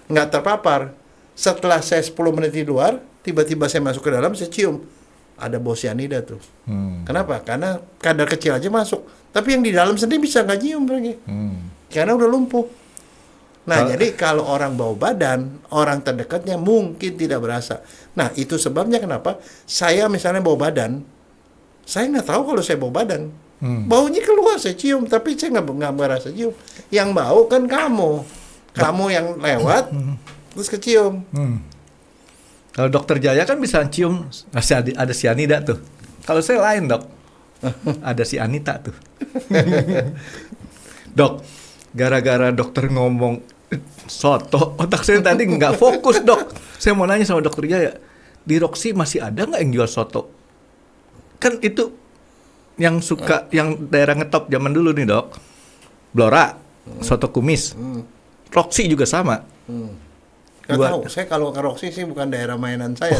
nggak terpapar. Setelah saya 10 menit di luar, tiba-tiba saya masuk ke dalam, saya cium. Ada bau cyanida tuh. Kenapa? Karena kadar kecil aja masuk. Tapi yang di dalam sendiri bisa nggak nyium lagi. Karena udah lumpuh. Nah, jadi kalau orang bau badan, orang terdekatnya mungkin tidak berasa. Nah, itu sebabnya kenapa saya misalnya bau badan, saya nggak tahu kalau saya bau badan. Baunya keluar, saya cium, tapi saya nggak merasa cium. Yang bau kan kamu yang lewat, terus kecium. Kalau dokter Jaya kan bisa cium, ada sianida tuh. Kalau saya lain, Dok. Ada si Anita tuh. Dok, gara-gara dokter ngomong soto, otak saya tadi nggak fokus, Dok. Saya mau nanya sama dokter Jaya, di Roxy masih ada nggak yang jual soto? Kan itu yang suka, yang daerah ngetop zaman dulu nih, Dok. Blora, soto kumis. Roxy juga sama. Gak tahu, saya kalau ke Roxy sih bukan daerah mainan saya.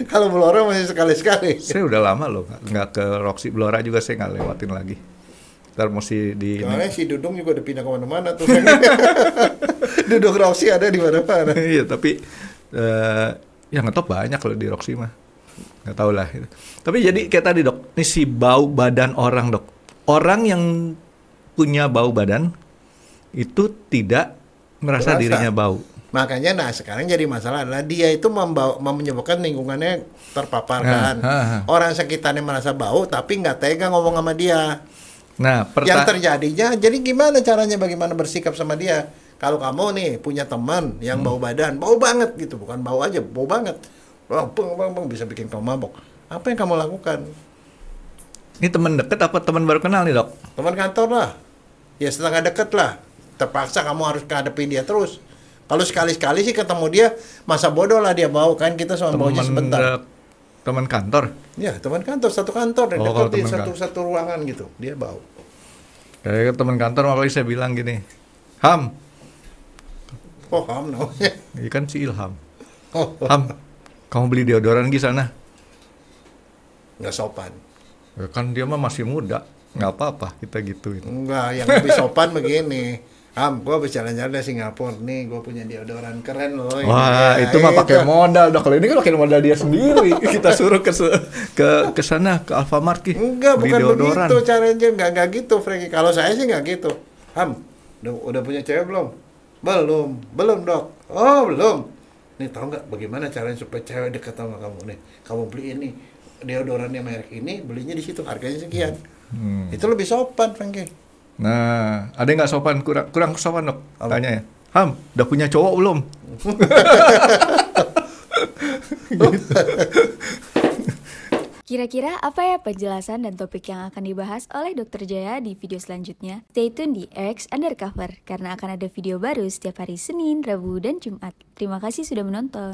Kalau Blora masih sekali-sekali. Saya udah lama loh nggak ke Roxy. Blora juga saya nggak lewatin lagi. Ntar mesti di... Soalnya si Dudung juga udah pindah kemana-mana tuh. Dudung Roxy ada di mana-mana. Iya, tapi yang ngetop banyak kalau di Roxy mah. Nggak tahu lah. Tapi jadi kayak tadi, Dok, ini si bau badan orang, Dok. Orang yang punya bau badan itu tidak merasa dirinya bau. Makanya sekarang jadi masalah adalah dia itu menyebabkan lingkungannya terpapar kan. Orang sekitarnya merasa bau tapi nggak tega ngomong sama dia. Nah, yang terjadinya, jadi gimana caranya, bagaimana bersikap sama dia? Kalau kamu nih punya teman yang bau badan, bau banget gitu, bukan bau aja, bau banget, bang, bisa bikin kamu mabok. Apa yang kamu lakukan? Ini teman dekat apa teman baru kenal nih, Dok? Teman kantor lah, ya setengah deket lah. Terpaksa kamu harus ngadepin dia terus. Kalau sekali-sekali sih ketemu dia, masa bodoh lah dia bau, kan kita sama baunya sebentar. Teman kantor? Ya, teman kantor, satu kantor, dekat di satu ruangan gitu, dia bau. Kayak teman kantor makanya saya bilang gini, Ham. Oh, Ham namanya. Iya kan si Ilham. Ham, kamu beli deodoran di sana? Nggak sopan. Ya kan dia mah masih muda, nggak apa-apa kita gituin. Enggak, yang lebih sopan begini. Ham, gue habis jalan-jalan dari Singapura nih, gue punya deodoran keren loh. Wah, itu mah pakai modal, Dok. Kalau ini kan pakai modal dia sendiri. Kita suruh ke sana, ke Alfamart. Enggak, bukan deodoran. Begitu caranya, enggak gitu, Franky. Kalau saya sih enggak gitu. Ham, udah punya cewek belum? Belum, Dok. Oh, belum. Nih, tahu nggak bagaimana caranya supaya cewek dekat sama kamu nih? Kamu beli ini deodorannya merek ini, belinya di situ, harganya sekian. Itu lebih sopan, Franky. Nah, ada yang nggak sopan, kurang sopan, Dok? Tanya ya, Ham, udah punya cowok belum? Kira-kira apa ya penjelasan dan topik yang akan dibahas oleh Dr. Jaya di video selanjutnya? Stay tune di RX Undercover, karena akan ada video baru setiap hari Senin, Rabu, dan Jumat. Terima kasih sudah menonton.